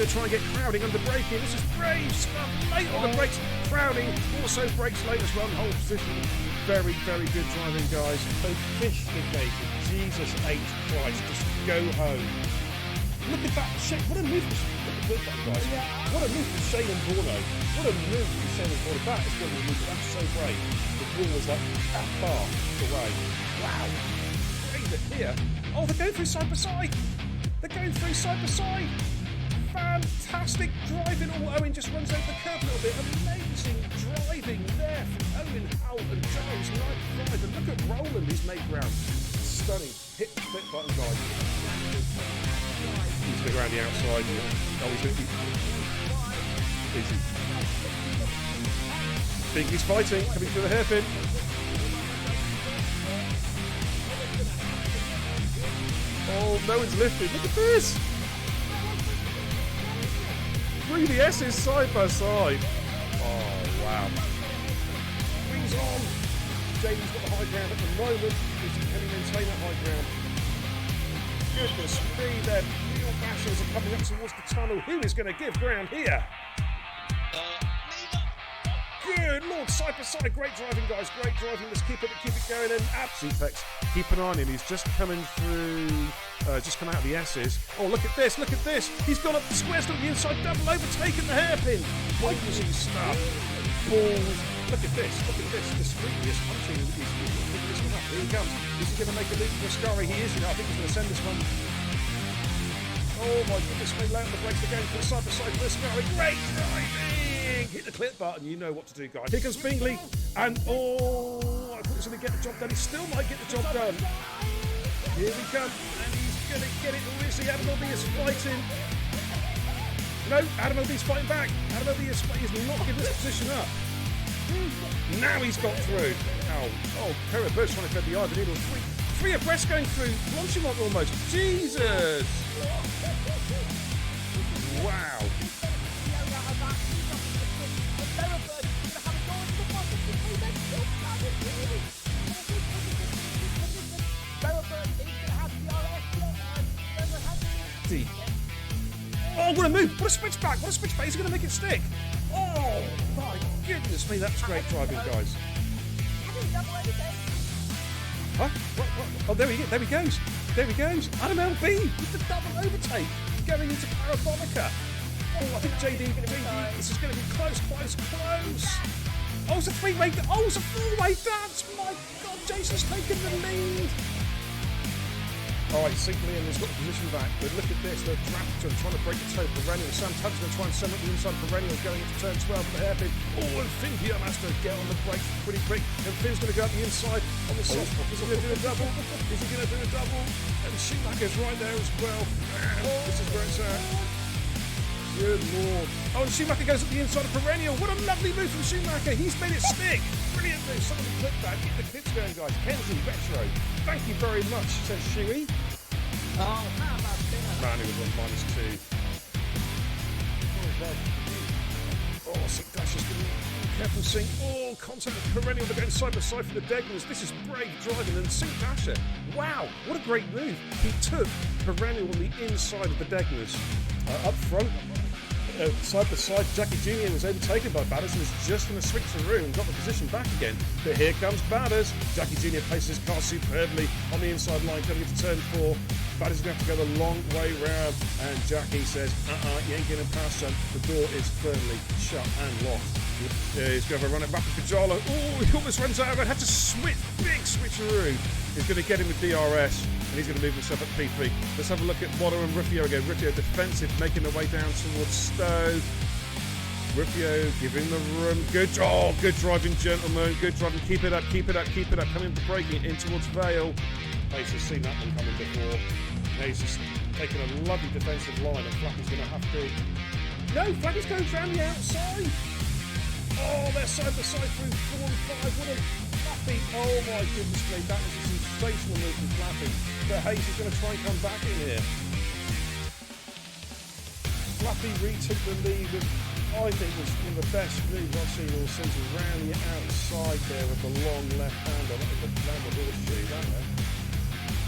to try and get Crowding under braking. This is brave stuff. Late on the brakes. Crowding also brakes late as well. Whole position. Very, very good driving, guys. Sophisticated. Jesus H. Christ. Just go home. Look at that shape. What a move. Look at that, guys. What a move from Shane and Bruno. What a move from Shane and Bruno. That is going to be a move. That's so great. The ball was like that far away. Wow. Brave it here. Oh, they're going through side by side. They're going through side by side. Fantastic driving. Oh, Owen just runs over the curb a little bit. Amazing driving there from Owen, Howell and Giles. 95. And look at Roland, he's made ground. Stunning. Hit the flip button, guys. He's going to go around the outside. Oh, he's going to keep... Easy. Bingley's fighting, coming through the hairpin. Oh, no one's lifted. Look at this. Three the S's side by side. Oh, wow. Wings on. Jamie's got the high ground at the moment. Can he maintain that high ground? Goodness me, their real bashers are coming up towards the tunnel. Who is going to give ground here? Good Lord, side by side. Great driving, guys. Great driving. Let's keep it going. And Apex, keep an eye on him. He's just coming through, just come out of the S's. Oh, look at this. Look at this. He's gone up the squares to the inside, double overtaken the hairpin. Amazing stuff. Balls. Look at this. Look at this. Discreetly is punching. He's picking this one up. Here he comes. Is he going to make a leap for Ascari? He is. I think he's going to send this one. Oh my goodness, they lay on the brakes again for the side by side for Ascari. Great driving! Hit the clip button, you know what to do, guys. Here comes Bingley, and oh, I thought he was going to get the job done. He still might get the job done. Here we come, and he's going to get it. Oh, is he? Adam Obi is fighting. No, Adam Obi's fighting back. Adam Obi is not giving this position up. Now he's got through. Oh, Perra Birch trying to thread the eye of the needle. Three abreast going through. Blanchimont almost. Jesus! Wow. Oh, what a move! What a switchback! What a switchback! He's going to make it stick. Oh my goodness me! That's great driving, guys. Huh? What? Oh, there he goes. There he goes. Adam LB with the double overtake going into Parabonica. Oh, I think JD, this is going to be close. Oh, it's a three-way. Oh, it's a four-way dance. My God, Jason's taken the lead. All right, Liam has got the position back, but look at this. They're Drafton trying to break the toe. Perennial. Sam Tubbs going to try and send up the inside. Perennial going into turn 12 for the hairpin. Oh, and Finn Pierre has to get on the brakes pretty quick. And Finn's going to go up the inside on the soft spot. Is he going to do a double? Is he going to do a double? And Schumacher's right there as well. And this is where it's at. Good Lord. Oh, and Schumacher goes up the inside of Perennial. What a lovely move from Schumacher. He's made it stick. Brilliant move. Somebody clip that. Get the clips going, guys. Kenzie, Retro. Thank you very much, says Shuey. Oh, how about that? Man, he was on -2. Oh, Sink Dash is going to be careful, Sink. Oh, contact with Perennial. They're going side by side for the Degners. This is brave driving. And Sink Dasher, wow, what a great move. He took Perennial on the inside of the Degners. Up front, side by side, Jackie Jr. was overtaken by Batters and was just going to switch through and got the position back again. But here comes Batters. Jackie Jr. places his car superbly on the inside line, coming into turn 4. Batters is going to have to go the long way round. And Jackie says, you ain't getting past, son. The door is firmly shut and locked. He's going to have a run at Rapid Pajala. Oh, he almost runs out of it. Had to switch, big switcheroo. He's going to get him with DRS. And he's going to move himself up P3. Let's have a look at Watto and Rufio again. Rufio defensive, making their way down towards Stowe. Rufio giving the room. Good driving, gentlemen. Good driving. Keep it up. Coming to braking in towards Vale. Pace has seen that one coming before. Now he's just taking a lovely defensive line, and Flappy's going to have to. No, Flappy's going around the outside. Oh, they're side by side through 4 and 5. What a Flappy. Oh my goodness me. That was a sensational move from Flappy. But Hayes is going to try and come back in here. Flappy retook the lead with, I think, was one of the best moves I've seen all season. Round the outside there with the long left hand on it with the downward horseshoe, that there.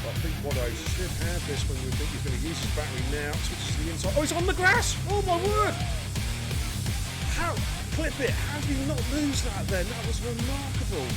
I think Watto should have this when we think he's going to use his battery now. Switches to the inside. Oh, he's on the grass! Oh my word! How? Clip it. How did you not lose that then? That was remarkable.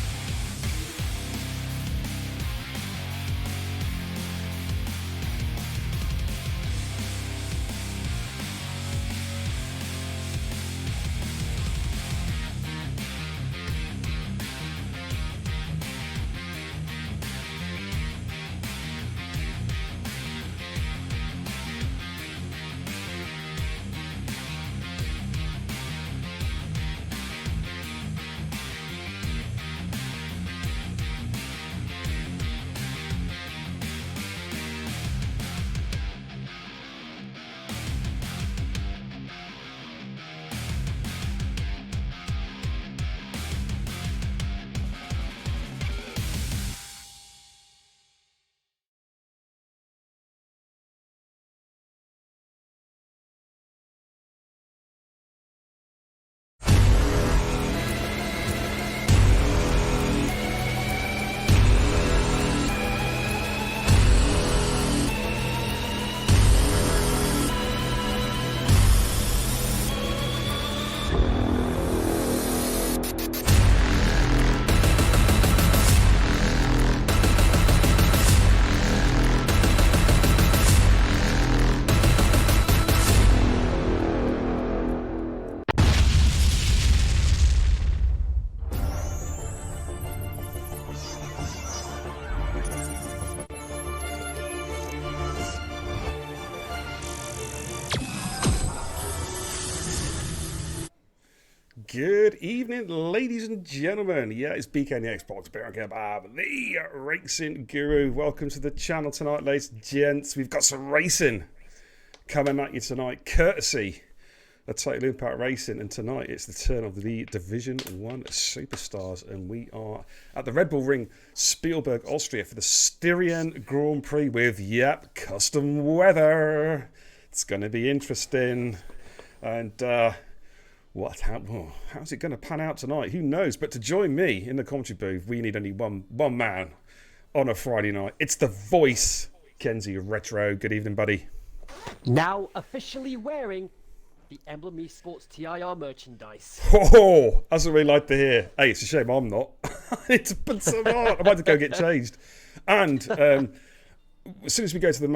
Good evening, ladies and gentlemen. Yeah, it's BK and the Xbox, Bear Kebab, the racing guru. Welcome to the channel tonight, ladies and gents. We've got some racing coming at you tonight, courtesy of Total Impact Racing. And tonight it's the turn of the Division 1 Superstars. And we are at the Red Bull Ring, Spielberg, Austria, for the Styrian Grand Prix with, custom weather. It's going to be interesting. And, how's it going to pan out tonight? Who knows? But to join me in the commentary booth, we need only one man on a Friday night. It's the voice, Kenzie Retro. Good evening, buddy. Now officially wearing the Emblem Esports TIR merchandise. Oh, that's what we like to hear. Hey, it's a shame I'm not. I need to put some on. I might have to go get changed. And as soon as we go to the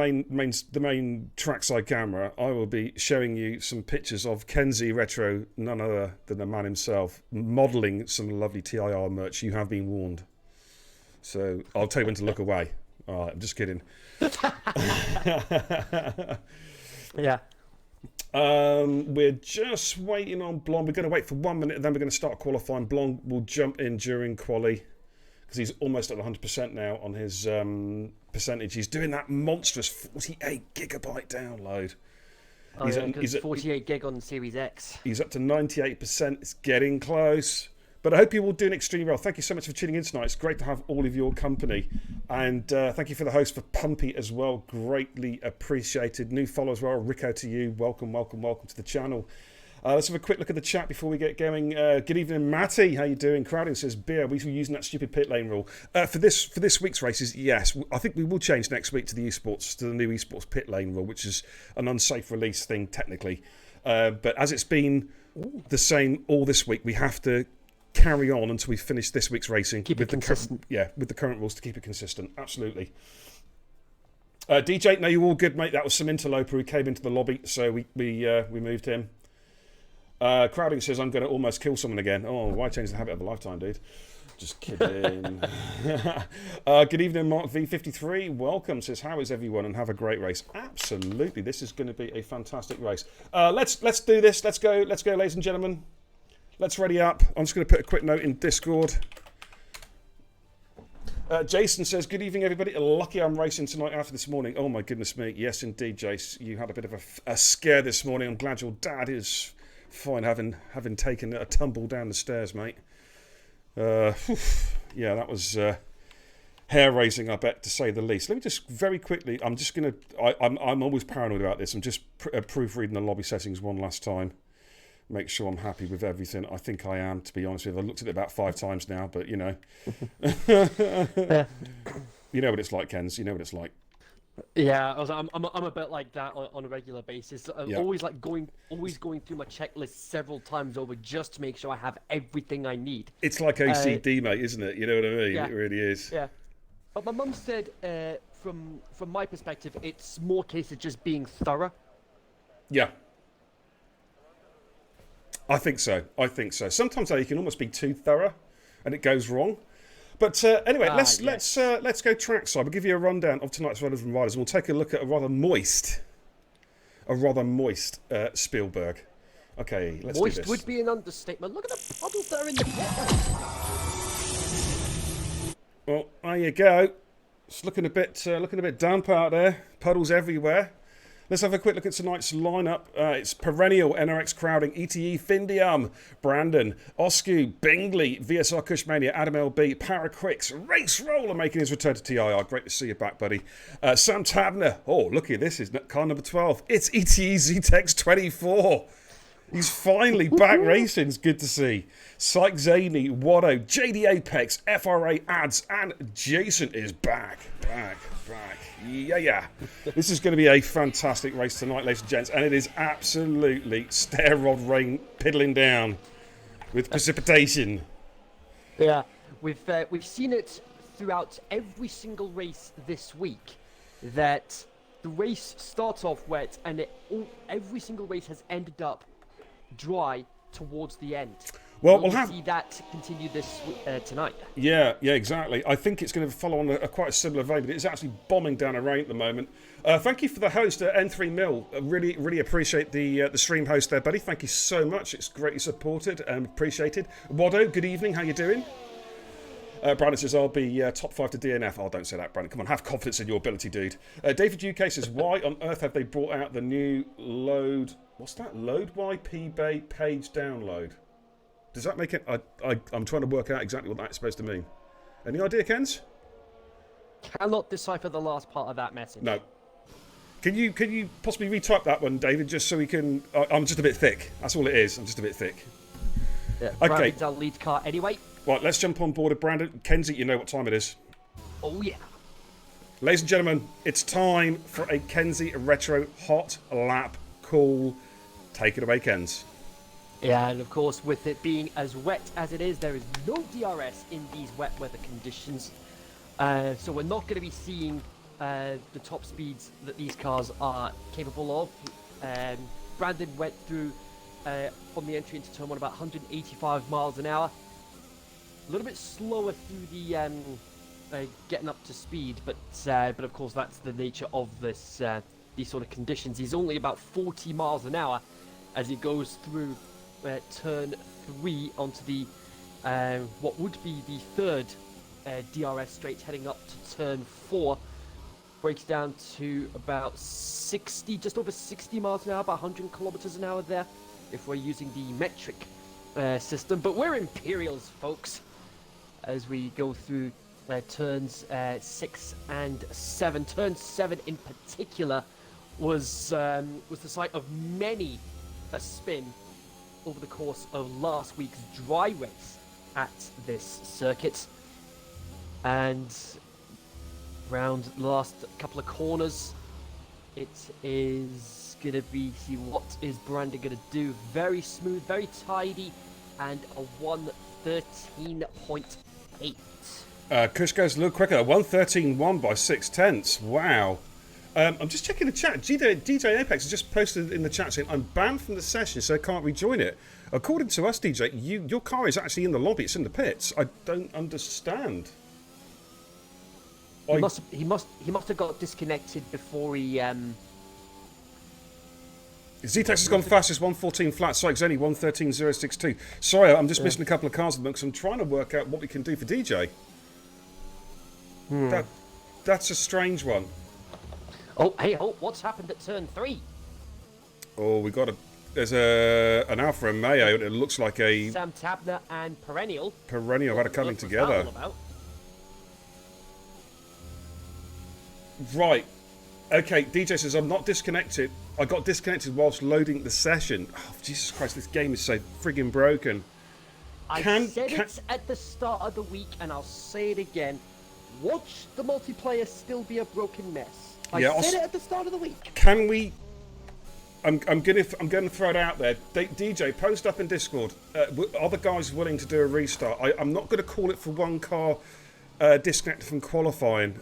main trackside camera, I will be showing you some pictures of Kenzie Retro, none other than the man himself, modelling some lovely TIR merch. You have been warned. So I'll tell you when to look away. All right, I'm just kidding. Yeah. We're just waiting on Blond. We're going to wait for 1 minute and then we're going to start qualifying. Blond will jump in during quali because he's almost at 100% now on his percentage. He's doing that monstrous 48 gigabyte download. Oh, he's 48 gig on Series X. He's up to 98%. It's getting close. But I hope you're all doing extremely well. Thank you so much for tuning in tonight. It's great to have all of your company. And thank you for the host for Pumpy as well. Greatly appreciated. New follow as well. Rico to you. Welcome, welcome, welcome to the channel. Let's have a quick look at the chat before we get going. Good evening, Matty. How you doing? Crowding says, beer, we were using that stupid pit lane rule. For this week's races, yes. I think we will change next week to the new esports pit lane rule, which is an unsafe release thing technically. But as it's been the same all this week, we have to carry on until we finish this week's racing. Keep it consistent. With the current rules to keep it consistent. Absolutely. DJ, no, you're all good, mate. That was some interloper who came into the lobby, so we moved him. Crowding says, I'm going to almost kill someone again. Oh, why change the habit of a lifetime, dude? Just kidding. Good evening, Mark V53. Welcome. Says, how is everyone? And have a great race. Absolutely. This is going to be a fantastic race. Let's do this. Let's go, ladies and gentlemen. Let's ready up. I'm just going to put a quick note in Discord. Jason says, good evening, everybody. Lucky I'm racing tonight after this morning. Oh, my goodness me. Yes, indeed, Jace. You had a bit of a scare this morning. I'm glad your dad is fine, having taken a tumble down the stairs, mate. Yeah, that was hair-raising, I bet, to say the least. Let me just very quickly, I'm always paranoid about this. I'm just proofreading the lobby settings one last time. Make sure I'm happy with everything. I think I am, to be honest with you. I've looked at it about 5 times now, but you know. You know what it's like, Kens. You know what it's like. Yeah, I'm a bit like that on a regular basis. I'm always going through my checklist several times over just to make sure I have everything I need. It's like OCD, mate, isn't it? You know what I mean? Yeah, it really is. Yeah. But my mum said, from my perspective, it's more case of just being thorough. Yeah. I think so. Sometimes though, you can almost be too thorough, and it goes wrong. But anyway, let's go trackside. We'll give you a rundown of tonight's relevant riders, and we'll take a look at a rather moist Spielberg. Okay, let's do this. Moist would be an understatement. Look at the puddles that are in the pit. Well, there you go. It's looking a bit damp out there. Puddles everywhere. Let's have a quick look at tonight's lineup. It's Perennial, NRX Crowding, ETE, Findium, Brandon, Oscu, Bingley, VSR Cushmania, Adam LB, Paraquicks, Race Roller making his return to TIR. Great to see you back, buddy. Sam Tabner. Oh, look at this. Is car number 12. It's ETE ZTEX 24. He's finally back racing. It's good to see. Syke Zaney, Watto, JD Apex, FRA Ads, and Jason is back. Yeah. This is going to be a fantastic race tonight, ladies and gents, and it is absolutely stair rod rain piddling down with precipitation. Yeah, we've seen it throughout every single race this week that the race starts off wet and every single race has ended up dry towards the end. Well, we'll see that continue this tonight. Yeah, exactly. I think it's going to follow on a quite a similar vein, but it's actually bombing down a rain at the moment. Thank you for the host, N3 Mill. Really appreciate the stream host there, buddy. Thank you so much. It's greatly supported and appreciated. Wado, good evening. How you doing? Brandon says, I'll be top 5 to DNF. Oh, don't say that, Brandon. Come on, have confidence in your ability, dude. David UK says, why on earth have they brought out the new load... What's that? Load YP Bay page download? Does that make it... I'm trying to work out exactly what that's supposed to mean. Any idea, Kens? Cannot decipher the last part of that message. No. Can you possibly retype that one, David, just so we can... I'm just a bit thick. That's all it is. I'm just a bit thick. Yeah, okay. Brandon's our lead car anyway. Right, let's jump on board with Brandon. Kenzie, you know what time it is. Oh, yeah. Ladies and gentlemen, it's time for a Kenzie Retro Hot Lap Call. Take it away, Kenz. Yeah, and of course, with it being as wet as it is, there is no DRS in these wet weather conditions. So we're not going to be seeing the top speeds that these cars are capable of. Brandon went through from the entry into turn 1 about 185 miles an hour. A little bit slower through the getting up to speed, but of course that's the nature of this these sort of conditions. He's only about 40 miles an hour as he goes through turn 3 onto the what would be the third DRS straight, heading up to turn 4. Breaks down to about 60, just over 60 miles an hour, about 100 kilometers an hour there, if we're using the metric system. But we're Imperials, folks, as we go through turns 6 and 7. Turn 7 in particular was the site of many a spin over the course of last week's dry race at this circuit. And around the last couple of corners, it is going to be, see what is Brandon going to do. Very smooth, very tidy, and a 1:13.8. Kush goes a little quicker. 1:13.1 by 6/10. Wow. I'm just checking the chat. DJ Apex has just posted in the chat saying, I'm banned from the session, so I can't rejoin it. According to us, DJ, your car is actually in the lobby. It's in the pits. I don't understand. He must have got disconnected before he. Ztex has gone fastest, 1:14 flat. Sorry, it's only 1:13.062. Sorry, I'm just missing a couple of cars at the moment because I'm trying to work out what we can do for DJ. That's a strange one. Oh, hey, what's happened at turn 3? Oh, there's an Alfa Romeo. It looks like a Sam Tabner and Perennial had it coming together. About? Right. Okay, DJ says, I'm not disconnected. I got disconnected whilst loading the session. Oh, Jesus Christ, this game is so friggin' broken. I said it at the start of the week, and I'll say it again. Watch the multiplayer still be a broken mess. I said it at the start of the week. Can we... I'm gonna throw it out there. DJ, post up in Discord. Are the guys willing to do a restart? I'm not going to call it for one car disconnected from qualifying.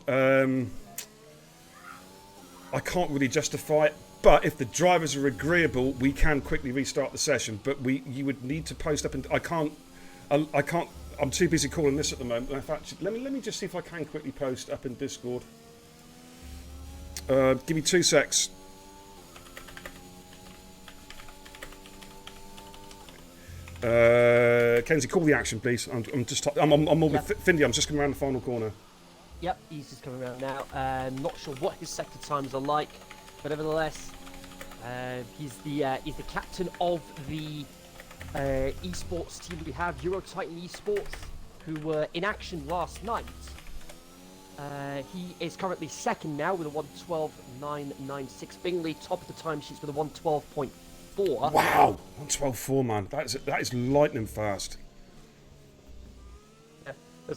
I can't really justify it, but if the drivers are agreeable, we can quickly restart the session. But you would need to post up, and I can't. I'm too busy calling this at the moment. In fact, let me just see if I can quickly post up in Discord. Give me 2 secs. Kenzie, call the action, please. I'm all with Findy. I'm just coming around the final corner. Yep, he's just coming around now. Not sure what his sector times are like, but nevertheless, he's the captain of the esports team we have, Euro Titan Esports, who were in action last night. He is currently second now with a 1:12.996. Bingley top of the timesheets with a 1:12.4. Wow, 1:12.4, man. That is lightning fast.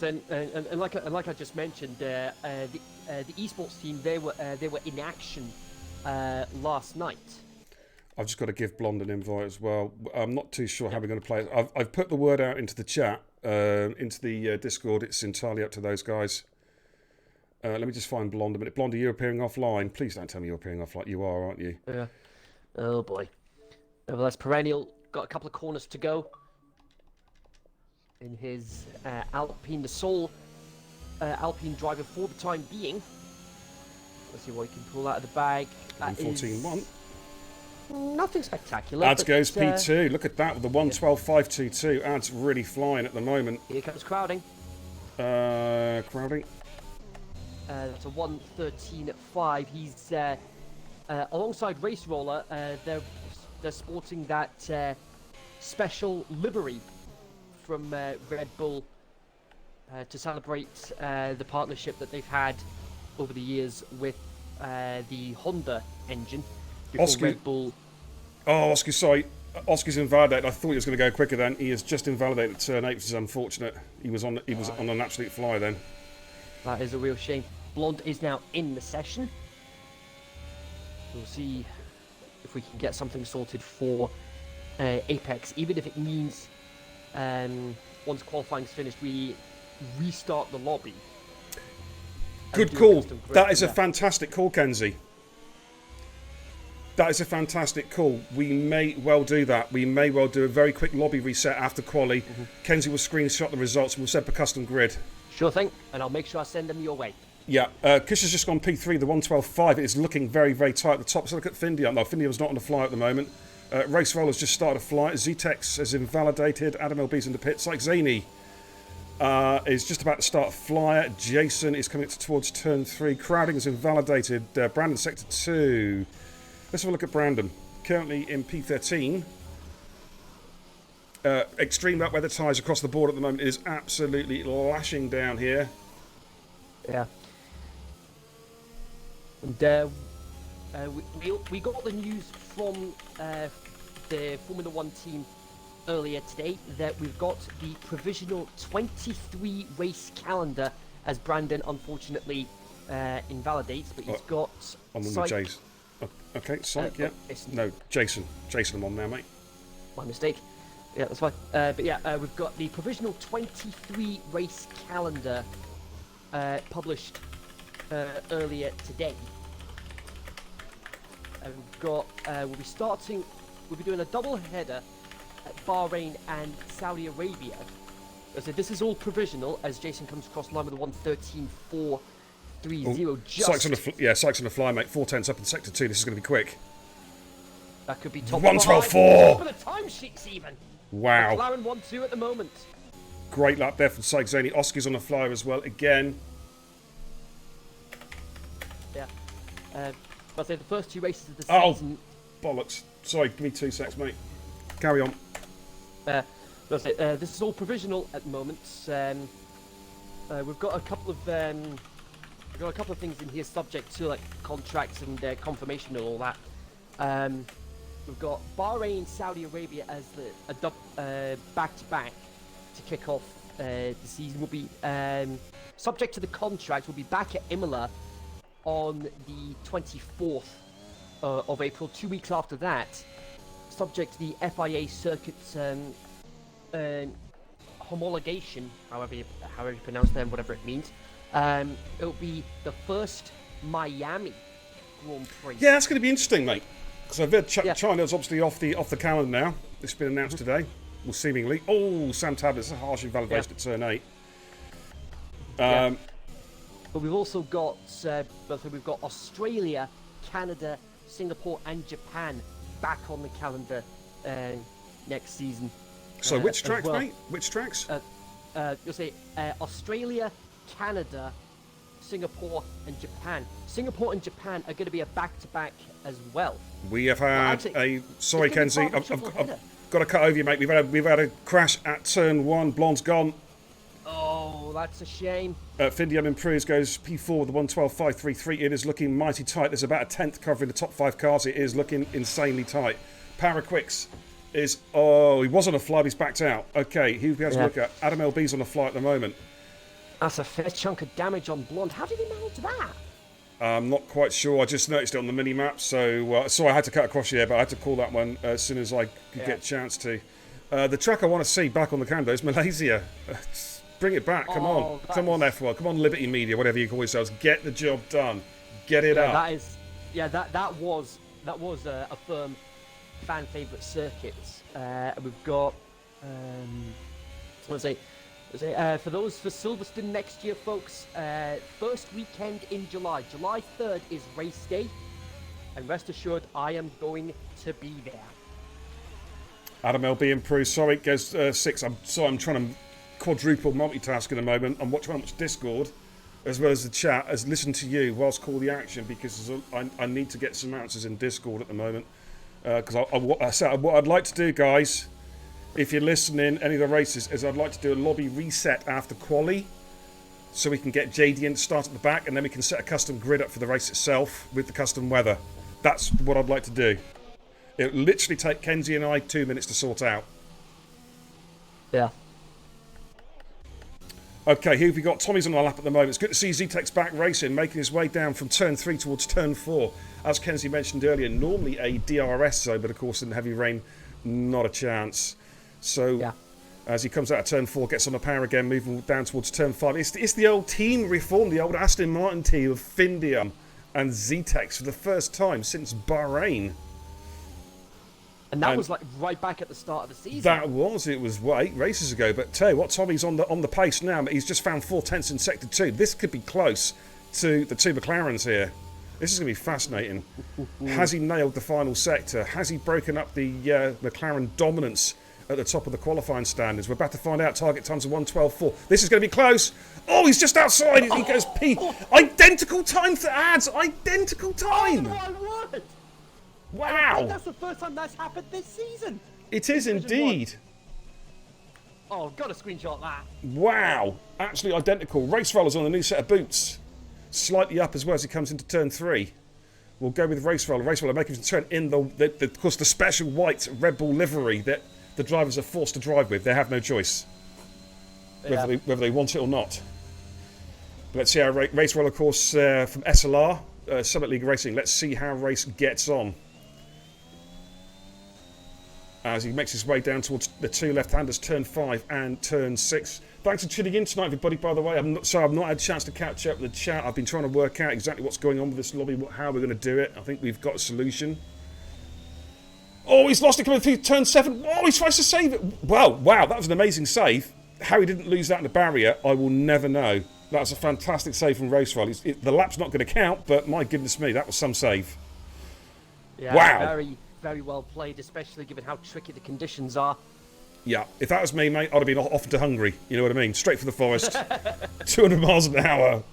And like I just mentioned, the esports team they were in action last night. I've just got to give Blonde an invite as well. I'm not too sure how we're going to play it. I've put the word out into the chat, into the Discord. It's entirely up to those guys. Let me just find Blonde a minute. Blonde, are you appearing offline? Please don't tell me you're appearing offline. You are, aren't you? Yeah. Oh boy. Nevertheless, Perennial got a couple of corners to go in his Alpine, the sole Alpine driver for the time being. Let's see what he can pull out of the bag. 1:14.1. Nothing spectacular. Ads goes P2. Look at that with the 1:12.522. Ads really flying at the moment. Here comes Crowding. Crowding. That's a 1:13.5. He's alongside Race Roller. They're sporting that special livery from Red Bull to celebrate the partnership that they've had over the years with the Honda engine. Oscar, Red Bull. Oh, Oscar, sorry. Oscar's invalidated. I thought he was going to go quicker then. He has just invalidated turn 8, which is unfortunate. He was on an absolute fly then. That is a real shame. Blonde is now in the session. We'll see if we can get something sorted for Apex, even if it means once qualifying's finished, we restart the lobby. Good call. That is a fantastic call, Kenzie. That is a fantastic call. We may well do that. We may well do a very quick lobby reset after quali. Kenzie will screenshot the results and we'll set up a custom grid. Sure thing, and I'll make sure I send them your way. Yeah, Kish has just gone P3, the 112.5. It is looking very, very tight at the top. So look at Findia. No, Findia's not on the fly at the moment. Race Roller's just started a flight. Zetex has invalidated. Adam LB's in the pits. Like Zany is just about to start a flyer. Jason is coming towards turn 3. Crowding has invalidated. Brandon sector 2. Let's have a look at Brandon. Currently in P13. Extreme wet weather tyres across the board at the moment. It is absolutely lashing down here. Yeah. And we got the news from the Formula 1 team earlier today that we've got the provisional 23 race calendar, as Brandon unfortunately invalidates, but he's got I'm on the Jason. Okay, Psych, yeah. No, Jason. Jason, I'm on now, mate. My mistake. Yeah, that's fine. But yeah, we've got the provisional 23 race calendar published earlier today. And we've got, we'll be doing a double header at Bahrain and Saudi Arabia. So this is all provisional as Jason comes across line with a 1:13.430. Sykes on the fly, mate. 4/10 up in sector 2. This is going to be quick. That could be top 1:12.4. For the timesheets even. Wow. McLaren 1-2 at the moment. Great lap there from Sykes Zany. Oscar's on the flyer as well again. Yeah. I'll say the first 2 races of the season. Bollocks. Sorry, give me 2 secs, mate. Carry on. I'll say, this is all provisional at the moment. We've got a couple of things in here subject to like contracts and confirmation and all that. We've got Bahrain, Saudi Arabia as the back-to-back to kick off the season. We'll be subject to the contract. We'll be back at Imola on the 24th of April. 2 weeks after that, subject to the FIA circuit's homologation, however you pronounce them, whatever it means. It'll be the first Miami Grand Prix. Yeah, that's going to be interesting, mate. Because I've heard China's obviously off the calendar now. It's been announced today. Well, seemingly. Oh, Sam Tablett's a harsh invalidation at turn 8. But we've also got Australia, Canada, Singapore, and Japan back on the calendar next season. So which tracks, well. mate? Which tracks? You'll say Australia, Canada, Singapore, and Japan. Singapore and Japan are going to be a back-to-back as well. We have had Sorry, Kenzie. I've got to cut over you, mate. We've had a crash at turn 1. Blonde's gone. Oh, that's a shame. Findium improves, goes P4 with the 1:12.533. It is looking mighty tight. There's about a 10th covering the top 5 cars. It is looking insanely tight. Paraquicks is... Oh, he was on a fly, but he's backed out. Okay, he'll be able to look at. Adam LB's on a fly at the moment. That's a fair chunk of damage on Blonde. How did he manage that? I'm not quite sure. I just noticed it on the mini-map, so I had to cut across here, but I had to call that one as soon as I could get a chance to. The track I want to see back on the calendar is Malaysia. Bring it back. Come on. Come on, F1. Come on, Liberty Media, whatever you call yourselves. Get the job done. Get it up. That was a firm fan favourite circuit. We've got for Silverstone next year, folks. First weekend in July. July 3rd is race day, and rest assured, I am going to be there. Adam LB improves. Sorry, it goes 6. I'm trying to quadruple multitask in a moment. I'm watching much Discord as well as the chat, as listen to you whilst call the action, because I need to get some answers in Discord at the moment. Because what I'd like to do, guys, if you're listening, any of the races, is I'd like to do a lobby reset after quali, so we can get JD in to start at the back, and then we can set a custom grid up for the race itself with the custom weather. That's what I'd like to do. It'll literally take Kenzie and I 2 minutes to sort out. Yeah. Okay, here we got Tommy's on the lap at the moment. It's good to see Zetec's back racing, making his way down from turn 3 towards turn 4. As Kenzie mentioned earlier, normally a DRS zone, but of course in the heavy rain, not a chance. So as he comes out of turn 4, gets on the power again, moving down towards turn 5. It's the old team reform, the old Aston Martin team of Findium and Zetec for the first time since Bahrain. And that was like right back at the start of the season. That was. It was 8 races ago. But tell you what, Tommy's on the pace now. He's just found 4/10 in sector 2. This could be close to the 2 McLarens here. This is going to be fascinating. Has he nailed the final sector? Has he broken up the McLaren dominance at the top of the qualifying standards? We're about to find out. Target times of 1:12.4. This is going to be close. Oh, he's just outside. He goes P. Identical time for ads. Identical time. Oh, my word. Wow. I think that's the first time that's happened this season. It is indeed. Oh, got to screenshot that. Wow. Absolutely identical. Race rollers on the new set of boots. Slightly up as well as he comes into turn 3. We'll go with Race Roller. Race Roller making his turn in of course, the special white Red Bull livery that the drivers are forced to drive with. They have no choice, whether they want it or not. But let's see how Race Roller, of course, from SLR, Summit League Racing. Let's see how Race gets on. As he makes his way down towards the 2 left-handers, turn 5 and turn 6. Thanks for tuning in tonight, everybody, by the way. I've not had a chance to catch up with the chat. I've been trying to work out exactly what's going on with this lobby, how we're going to do it. I think we've got a solution. Oh, he's lost it coming through turn 7. Oh, he tries to save it. Well, wow, that was an amazing save. How he didn't lose that in the barrier, I will never know. That was a fantastic save from Racewell. The lap's not going to count, but my goodness me, that was some save. Yeah, wow. Very, very well played, especially given how tricky the conditions are. Yeah, if that was me, mate, I'd have been off to Hungary. You know what I mean? Straight for the forest. 200 miles an hour.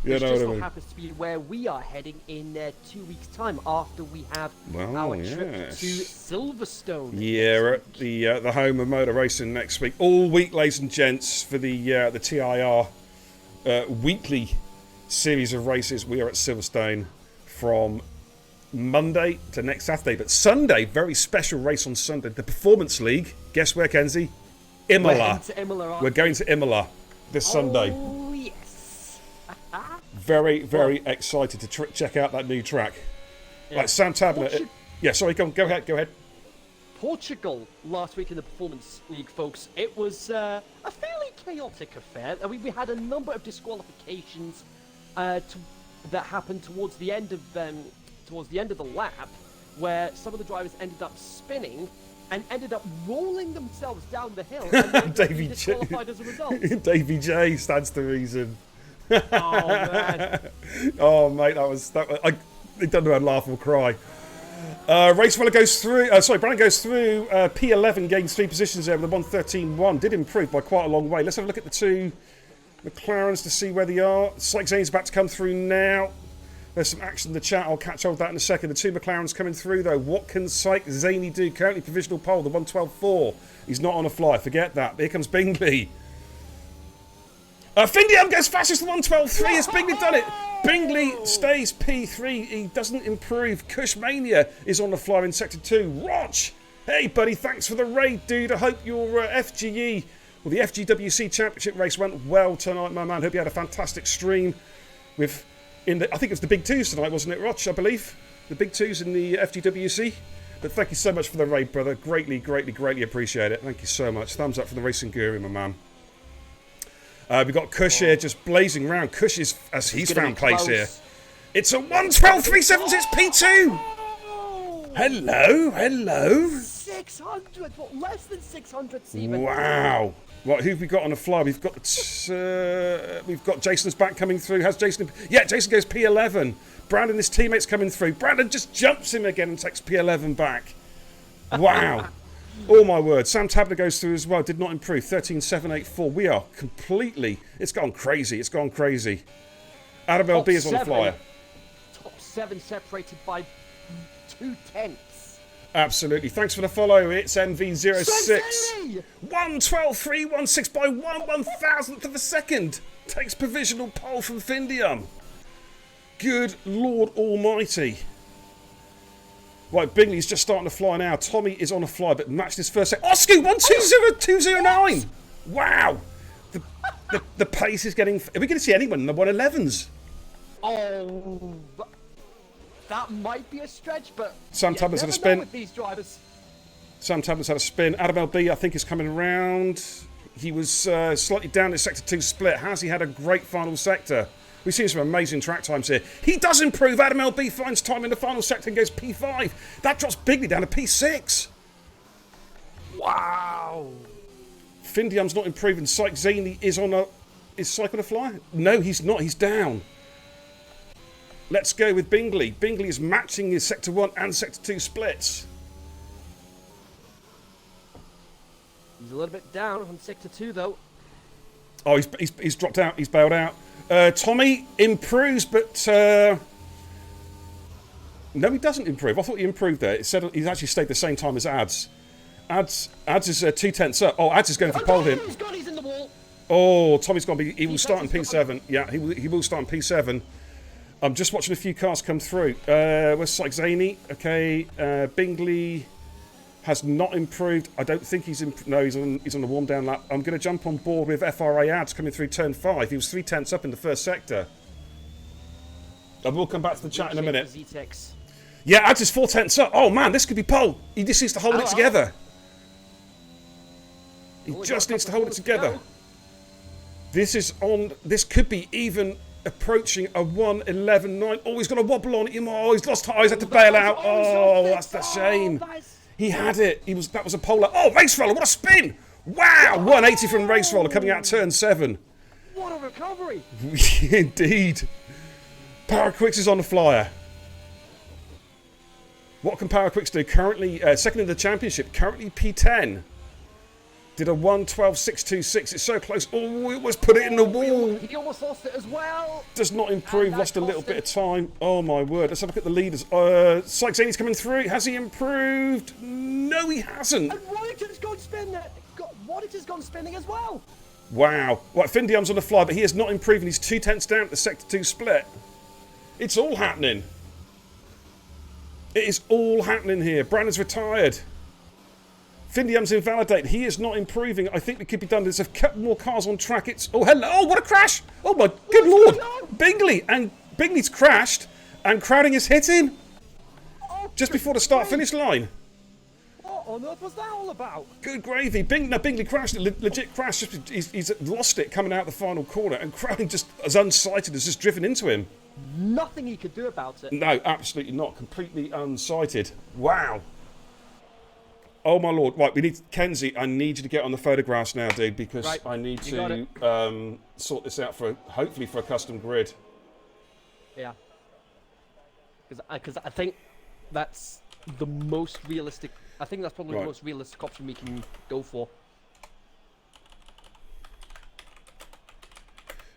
You know what I mean? Happens to be where we are heading in 2 weeks' time after we have our trip to Silverstone. Yeah, we're at the home of motor racing next week. All week, ladies and gents, for the TIR weekly series of races. We are at Silverstone from Monday to next Saturday. But Sunday, very special race on Sunday. The Performance League. Guess where, Kenzie? Imola. We're going to Imola this Sunday. Oh, yes. Very, very excited to check out that new track. Yeah. Like Sam Tabner. Yeah, sorry, go ahead. Portugal last week in the Performance League, folks. It was a fairly chaotic affair. I mean, we had a number of disqualifications that happened towards the end of the lap, where some of the drivers ended up spinning and ended up rolling themselves down the hill and Davey disqualified as a result. Davey J stands to reason. Oh man! Oh mate, I don't know how to laugh or cry. Racefella goes through. Brandon goes through. P11 gains 3 positions there with a 1:13.1. Did improve by quite a long way. Let's have a look at the 2 McLarens to see where they are. Syke Zane's about to come through now. There's some action in the chat. I'll catch up with that in a second. The 2 McLarens coming through, though. What can Syke Zaney do? Currently provisional pole, the 1:12.4. He's not on a fly. Forget that. Here comes Bingley. Findiam goes fastest, the 1:12.3. Has Bingley done it? Bingley stays P3. He doesn't improve. Cushmania is on the fly in Sector 2. Roch! Hey, buddy. Thanks for the raid, dude. I hope your FGE, or the FGWC Championship race went well tonight, my man. Hope you had a fantastic stream with... I think it was the Big Twos tonight, wasn't it, Roch, I believe? The Big Twos in the FGWC. But thank you so much for the raid, brother. Greatly, greatly, greatly appreciate it. Thank you so much. Thumbs up for the Racing Guru, my man. We've got Kush here just blazing round. Kush is, as he's found place here. It's a 1:12.37. It's P2. Hello. 600. What, less than 600 even. Wow. Right, who've we got on the fly? We've got Jason's back coming through. Has Jason? Yeah, Jason goes P11. Brandon, his teammates coming through. Brandon just jumps him again and takes P11 back. Wow. Oh my word. Sam Tabler goes through as well. Did not improve. 13.784. We are completely... It's gone crazy. Adam LB is on the flyer. Top 7 separated by 2/10. Absolutely. Thanks for the follow. It's NV06. 1:12.316 by 1/1000th of a second. Takes provisional pole from Findium. Good Lord Almighty. Right, Bingley's just starting to fly now. Tommy is on a fly, but matched his first set. Oscar 1:20.209. Wow. the pace is getting... Are we going to see anyone in the 111s? Oh, that might be a stretch, but Sam Tablett's had a spin. with these drivers. Sam Tablett's had a spin. Adam LB, I think, is coming around. He was slightly down in Sector 2 split. Has he had a great final sector? We've seen some amazing track times here. He does improve. Adam LB finds time in the final sector and goes P5. That drops Bigley down to P6. Wow. Findium's not improving. Syke Zaney is on a... Is Syke on a fly? No, he's not. He's down. Let's go with Bingley. Bingley is matching his Sector 1 and Sector 2 splits. He's a little bit down on Sector 2, though. Oh, he's dropped out. He's bailed out. Tommy improves, but... No, he doesn't improve. I thought he improved there. It said he's actually stayed the same time as Ads. Ads is 2/10 up. Oh, Ads is going for pole here. He's gone, he's in the wall. Oh, Tommy's going to be... He will start in P7. Yeah, he will start in P7. I'm just watching a few cars come through. Where's Syke Zaney? Okay, Bingley has not improved. I don't think he's... No, he's on the warm-down lap. I'm going to jump on board with FRA Ads coming through turn 5. He was 3/10 up in the first sector. And we'll come back to the chat in a minute. Yeah, Ads is 4/10 up. Oh, man, this could be pole. He just needs to hold it together. He just needs to hold it together. This is on... This could be even approaching a 1:11.9. Oh, he's got a wobble on it. Oh, he's lost tires. He's had to bail out. Oh, that's the shame. He had it. That was a pole. Oh, Race Roller. What a spin. Wow. 180 from Race Roller coming out turn 7. What a recovery. Indeed. Paraquix is on the flyer. What can Paraquix do? Currently second in the championship. Currently P10. Did a 1:12.626. It's so close. Oh, it was put it in the wall. He almost lost it as well. Does not improve. Lost a little bit of time. Oh, my word. Let's have a look at the leaders. Syke Zaney's coming through. Has he improved? No, he hasn't. And Waddington's gone spinning. Waddington's gone spinning as well. Wow. Right, Findium's on the fly, but he is not improving. He's 2/10 down at the Sector 2 split. It's all happening. It is all happening here. Brandon's retired. Findium's invalidated. He is not improving. I think it could be done. There's a couple more cars on track. It's... Oh, hello. Oh, what a crash. Oh, my good lord. Bingley. And Bingley's crashed. And Crowding is hitting. Just before the start-finish line. What on earth was that all about? Good gravy. Bingley crashed. Legit crashed. He's lost it coming out the final corner. And Crowding just, as unsighted, has just driven into him. Nothing he could do about it. No, absolutely not. Completely unsighted. Wow. Oh, my lord. Right, we need... Kenzie, I need you to get on the photographs now, dude, because I need to sort this out for... Hopefully for a custom grid. Yeah. Because I think that's the most realistic... I think that's probably the most realistic option we can go for.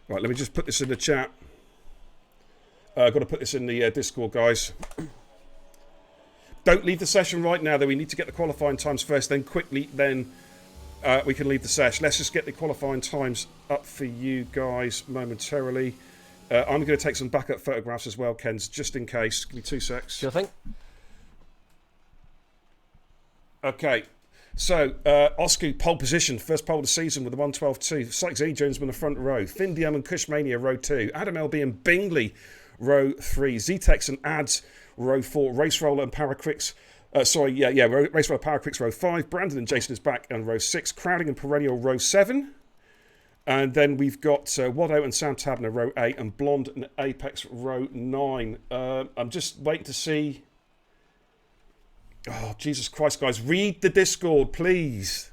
Right, let me just put this in the chat. I've got to put this in the Discord, guys. Don't leave the session right now, though. We need to get the qualifying times first, then quickly, then we can leave the session. Let's just get the qualifying times up for you guys momentarily. I'm going to take some backup photographs as well, Kens, just in case. Give me 2 secs. Sure thing. Okay. So, Oscu, pole position. First pole of the season with a 1:12.2. Syke Zaney Jones in the front row. Findium and Cushmania, row 2. Adam LB and Bingley, row 3. Zetex and Ads, row 4. Race Roller and Paraquix. Race Roller, Paraquix, row 5. Brandon and Jason is back and row 6. Crowding and Perennial, row 7. And then we've got Waddo and Sam Tabner, row 8. And Blonde and Apex, row 9. I'm just waiting to see... Oh, Jesus Christ, guys. Read the Discord, please.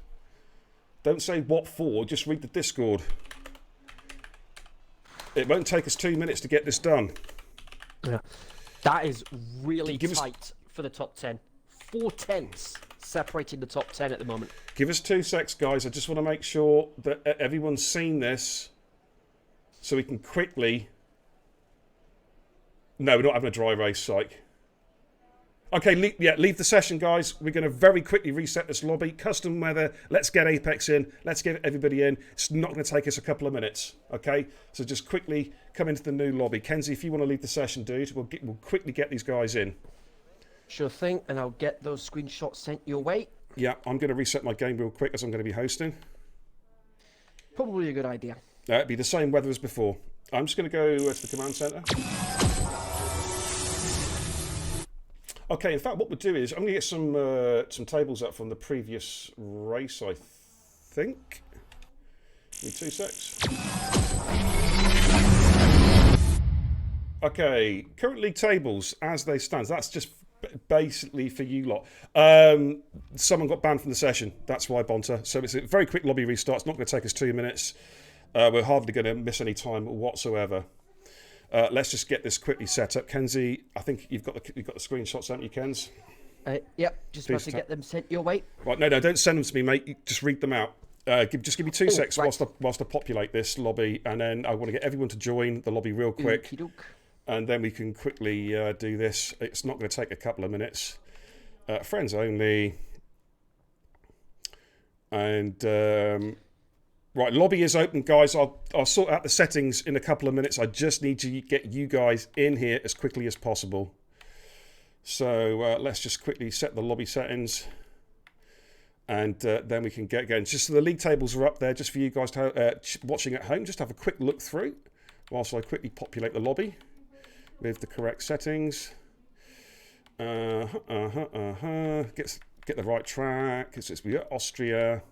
Don't say what for, just read the Discord. It won't take us 2 minutes to get this done. Yeah. That is really tight for the top 10. 4/10 separating the top 10 at the moment. Give us 2 secs, guys. I just want to make sure that everyone's seen this so we can quickly... No, we're not having a dry race, Syke. Okay, leave the session, guys. We're going to very quickly reset this lobby. Custom weather. Let's get Apex in. Let's get everybody in. It's not going to take us a couple of minutes, okay? So just quickly come into the new lobby. Kenzie, if you want to leave the session, dude, we'll quickly get these guys in. Sure thing, and I'll get those screenshots sent your way. Yeah, I'm going to reset my game real quick as I'm going to be hosting. Probably a good idea. It'd be the same weather as before. I'm just going to go to the command centre. Okay, in fact, what we'll do is I'm going to get some tables up from the previous race, I think. Give me 2 secs. Okay, current league tables as they stand. That's just basically for you lot. Someone got banned from the session. That's why, Bonta. So it's a very quick lobby restart. It's not going to take us 2 minutes. We're hardly going to miss any time whatsoever. Let's just get this quickly set up. Kenzie, I think you've got the screenshots, haven't you, Kenz? Yep, just about to get them sent your way. Right, no, don't send them to me, mate. You just read them out. Just give me 2 secs right. whilst I populate this lobby, and then I want to get everyone to join the lobby real quick. Okey-doke. And then we can quickly do this. It's not going to take a couple of minutes. Friends only. And right, lobby is open, guys. I'll sort out the settings in a couple of minutes. I just need to get you guys in here as quickly as possible. So let's just quickly set the lobby settings. And then we can get going. Just so the league tables are up there, just for you guys to watching at home. Just have a quick look through whilst I quickly populate the lobby with the correct settings. Get the right track. We got Austria.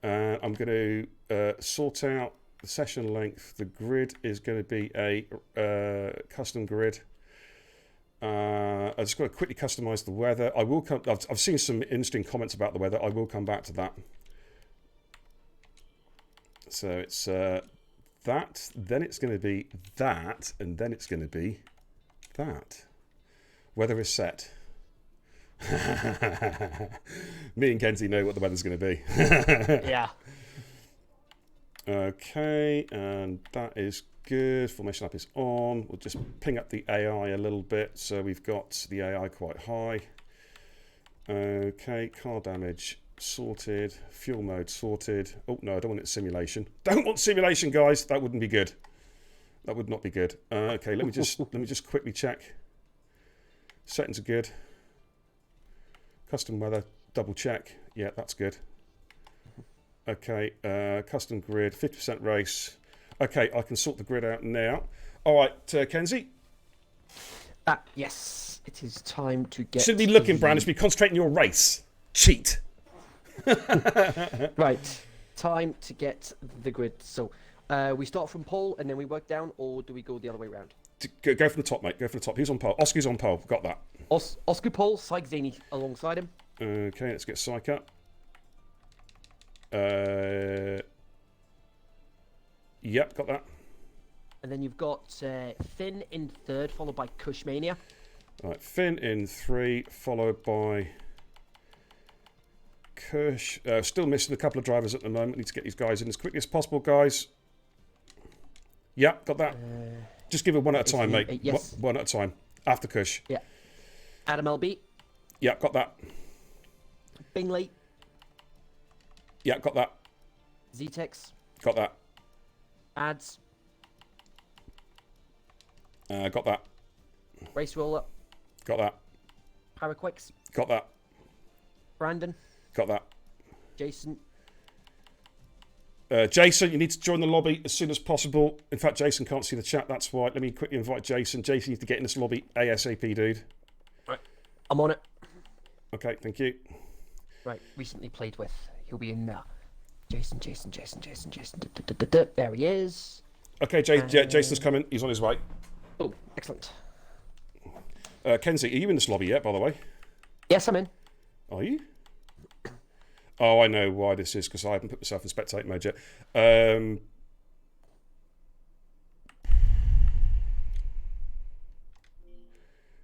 I'm going to sort out the session length. The grid is going to be a custom grid. I just got to quickly customize the weather. I will come. I've seen some interesting comments about the weather. I will come back to that. So it's that. Then it's going to be that, and then it's going to be that. Weather is set. Me and Kenzie know what the weather's going to be. Yeah. Okay, and that is good. Formation app is on. We'll just ping up the AI a little bit, so we've got the AI quite high. Okay, car damage sorted. Fuel mode sorted. Oh no, I don't want it simulation. Don't want simulation, guys. That wouldn't be good. That would not be good. Okay, let me just quickly check. Settings are good. Custom weather, double check. Yeah, that's good. Okay, custom grid, 50% race. Okay, I can sort the grid out now. All right, Kenzie. Yes, it is time to get. Shouldn't be looking, Brandon. Should be concentrating on your race. Cheat. Right, time to get the grid. So, we start from pole and then we work down, or do we go the other way around? Go from the top, mate. Go from the top. Who's on pole? Oscar's on pole. Got that. Oscar pole, Syke Zany alongside him. Okay, let's get Syke up. Yep, got that. And then you've got Finn in third, followed by Kushmania. All right, Finn in 3, followed by Kush. Still missing a couple of drivers at the moment. Need to get these guys in as quickly as possible, guys. Yep, got that. Just give it one at a time, mate. Yes. One at a time. After Kush. Yeah. Adam LB. Yep, got that. Bingley. Yep, got that. Zetex. Got that. Ads. Got that. Race Roller. Got that. Paraquix. Got that. Brandon. Got that. Jason. Jason, you need to join the lobby as soon as possible. In fact, Jason can't see the chat. That's why. Let me quickly invite Jason. Jason, you need to get in this lobby ASAP, dude. Right. I'm on it. Okay, thank you. Right. Recently played with. He'll be in there. Jason. There he is. Okay, Jason's coming. He's on his way. Oh, excellent. Kenzie, are you in this lobby yet, by the way? Yes, I'm in. Are you? Oh, I know why this is, because I haven't put myself in spectate mode yet.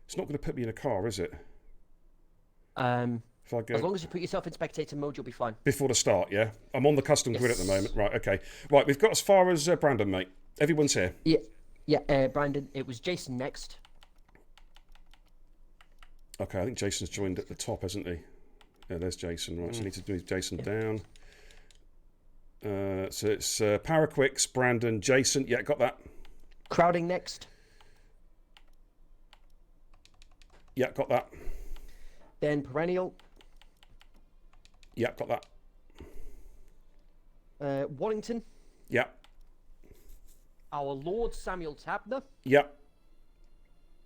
It's not going to put me in a car, is it? If I go As long as you put yourself in spectator mode, you'll be fine. before the start, yeah? I'm on the custom grid at the moment. Right, okay. Right, we've got as far as Brandon, mate. Everyone's here. Yeah, Brandon, it was Jason next. Okay, I think Jason's joined at the top, hasn't he? Yeah, there's Jason. Right, so I need to move Jason down. So it's Paraquix, Brandon, Jason. Yeah, got that. Crowding next. Yeah, got that. Then Perennial. Yeah, got that. Warrington. Yeah. our Lord Samuel Tabner, Yep.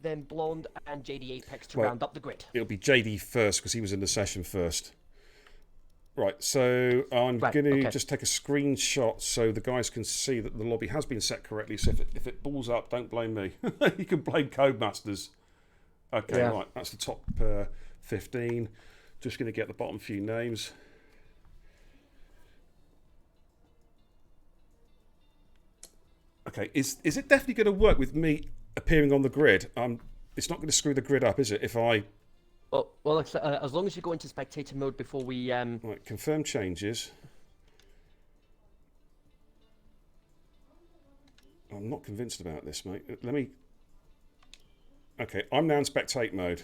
then Blonde and JD Apex to Well, round up the grid. It'll be JD first because he was in the session first. Right, so I'm going to just take a screenshot so the guys can see that the lobby has been set correctly. So if it balls up, don't blame me. You can blame Codemasters. Okay, right, that's the top 15. Just going to get the bottom few names. Okay, is it definitely going to work with me appearing on the grid? It's not going to screw the grid up, is it? If I... Well, as long as you go into spectator mode before we... Right, confirm changes. I'm not convinced about this, mate. Let me... Okay, I'm now in spectate mode.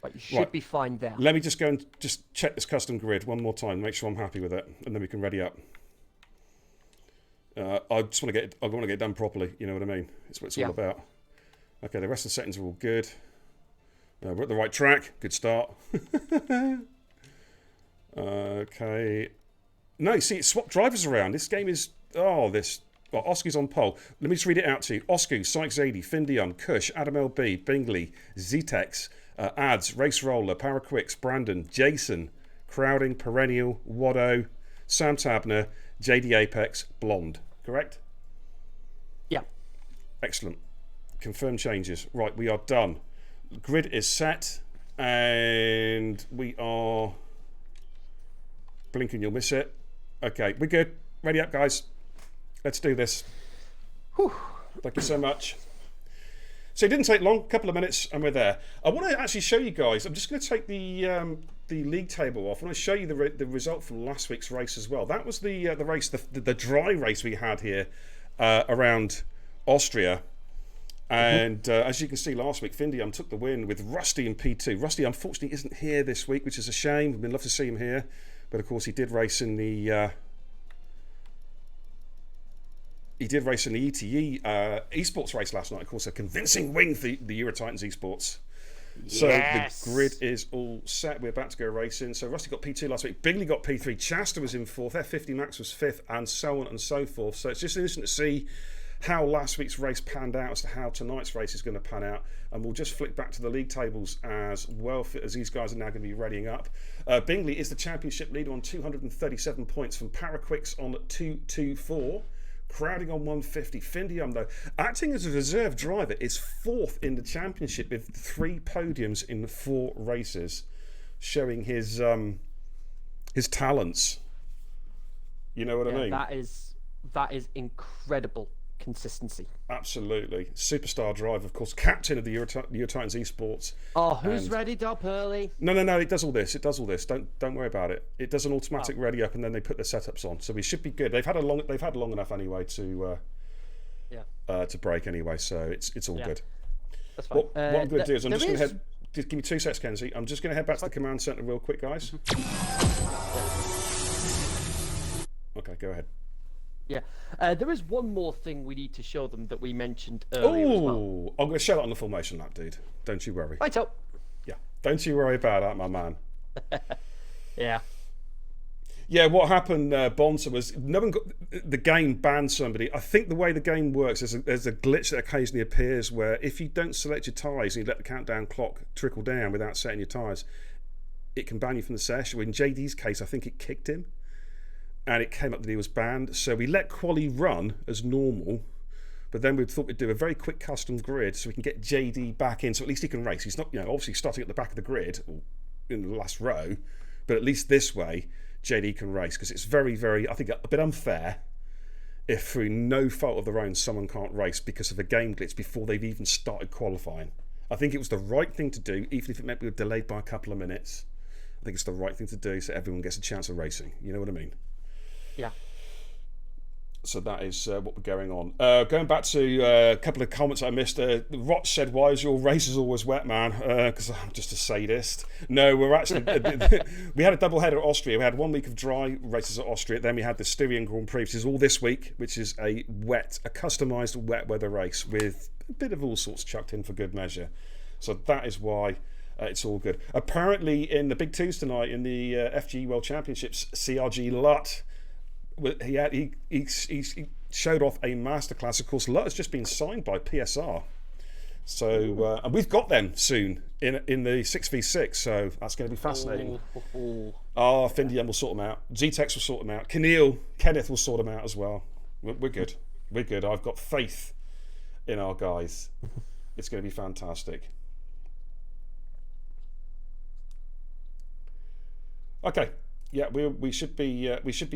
Right, you should be fine there. Let me just go and just check this custom grid one more time, make sure I'm happy with it, and then we can ready up. I just want to get it done properly. You know what I mean? It's what it's all about. Okay, the rest of the settings are all good. We're at the right track. Good start. Okay. No, see, it swapped drivers around. This game is... Well, Oscu's on pole. Let me just read it out to you. Oscu, Sykes 80, Findion, Kush, Adam LB, Bingley, Zetex, Ads, Race Roller, Paraquix, Brandon, Jason, Crowding, Perennial, Waddo, Sam Tabner, JD Apex, Blonde. Correct? Yeah. Excellent. Confirm changes. Right, we are done. Grid is set, and we are... Blinking, you'll miss it. Okay, we're good. Ready up, guys. Let's do this. Whew. Thank you so much. So it didn't take long, a couple of minutes, and we're there. I want to actually show you guys. I'm just going to take the league table off. I want to show you the result from last week's race as well. That was the race, the dry race we had here around Austria. And as you can see, last week, Findium took the win with Rusty in P2. Rusty, unfortunately, isn't here this week, which is a shame. We'd love to see him here. But, of course, he did race in the... ETE esports race last night. Of course, a convincing win for the Euro Titans esports. So the grid is all set. We're about to go racing. So Rusty got P2 last week. Bingley got P3. Chasta was in 4th. F50 Max was 5th, and so on and so forth. So it's just interesting to see how last week's race panned out as to how tonight's race is going to pan out. And we'll just flick back to the league tables as well, as these guys are now going to be readying up. Bingley is the championship leader on 237 points from Paraquix on 224. Crowding on 150. Findium, though, acting as a reserve driver, is 4th in the championship with 3 podiums in 4 races, showing his talents. You know what I mean? That is incredible consistency. Absolutely. Superstar driver, of course, captain of the Euro Titans esports. Oh, who's readied up early? No, it does all this. Don't worry about it. It does an automatic ready up, and then they put the setups on. So we should be good. They've had long enough anyway to break anyway. So it's all good. That's fine. What I'm going to do is I'm just going to head. Just give me 2 seconds, Kenzie. I'm just going to head back to the command center real quick, guys. Okay, go ahead. Yeah, there is one more thing we need to show them that we mentioned earlier as well. I'm going to show that on the formation lap, dude. Don't you worry. Right up. Yeah, don't you worry about that, my man. Yeah. Yeah, what happened, Bonser, was no one got the game banned somebody. I think the way the game works, there's a glitch that occasionally appears where if you don't select your tyres and you let the countdown clock trickle down without setting your tyres, it can ban you from the session. In JD's case, I think it kicked him. And it came up that he was banned. So we let Quali run as normal, but then we thought we'd do a very quick custom grid so we can get JD back in, so at least he can race. He's not, obviously starting at the back of the grid or in the last row, but at least this way JD can race, because it's very, very, I think, a bit unfair if through no fault of their own someone can't race because of a game glitch before they've even started qualifying. I think it was the right thing to do, even if it meant we were delayed by a couple of minutes. I think it's the right thing to do so everyone gets a chance of racing. You know what I mean? Yeah. So that is what we're going on. Going back to a couple of comments I missed. Rot said, "Why is your races always wet, man?" Because I'm just a sadist. No, we're actually... we had a double header at Austria. We had 1 week of dry races at Austria. Then we had the Styrian Grand Prix, which is all this week, which is a customised wet weather race with a bit of all sorts chucked in for good measure. So that is why... it's all good. Apparently, in the Big Twos tonight, in the FG World Championships, CRG Lut, he showed off a masterclass. Of course, a lot has just been signed by PSR. So, and we've got them soon in the 6v6, so that's going to be fascinating. Findian will sort them out. Zetex will sort them out. Kenneth will sort them out as well. We're good. We're good. I've got faith in our guys. It's going to be fantastic. Okay. Yeah, we should be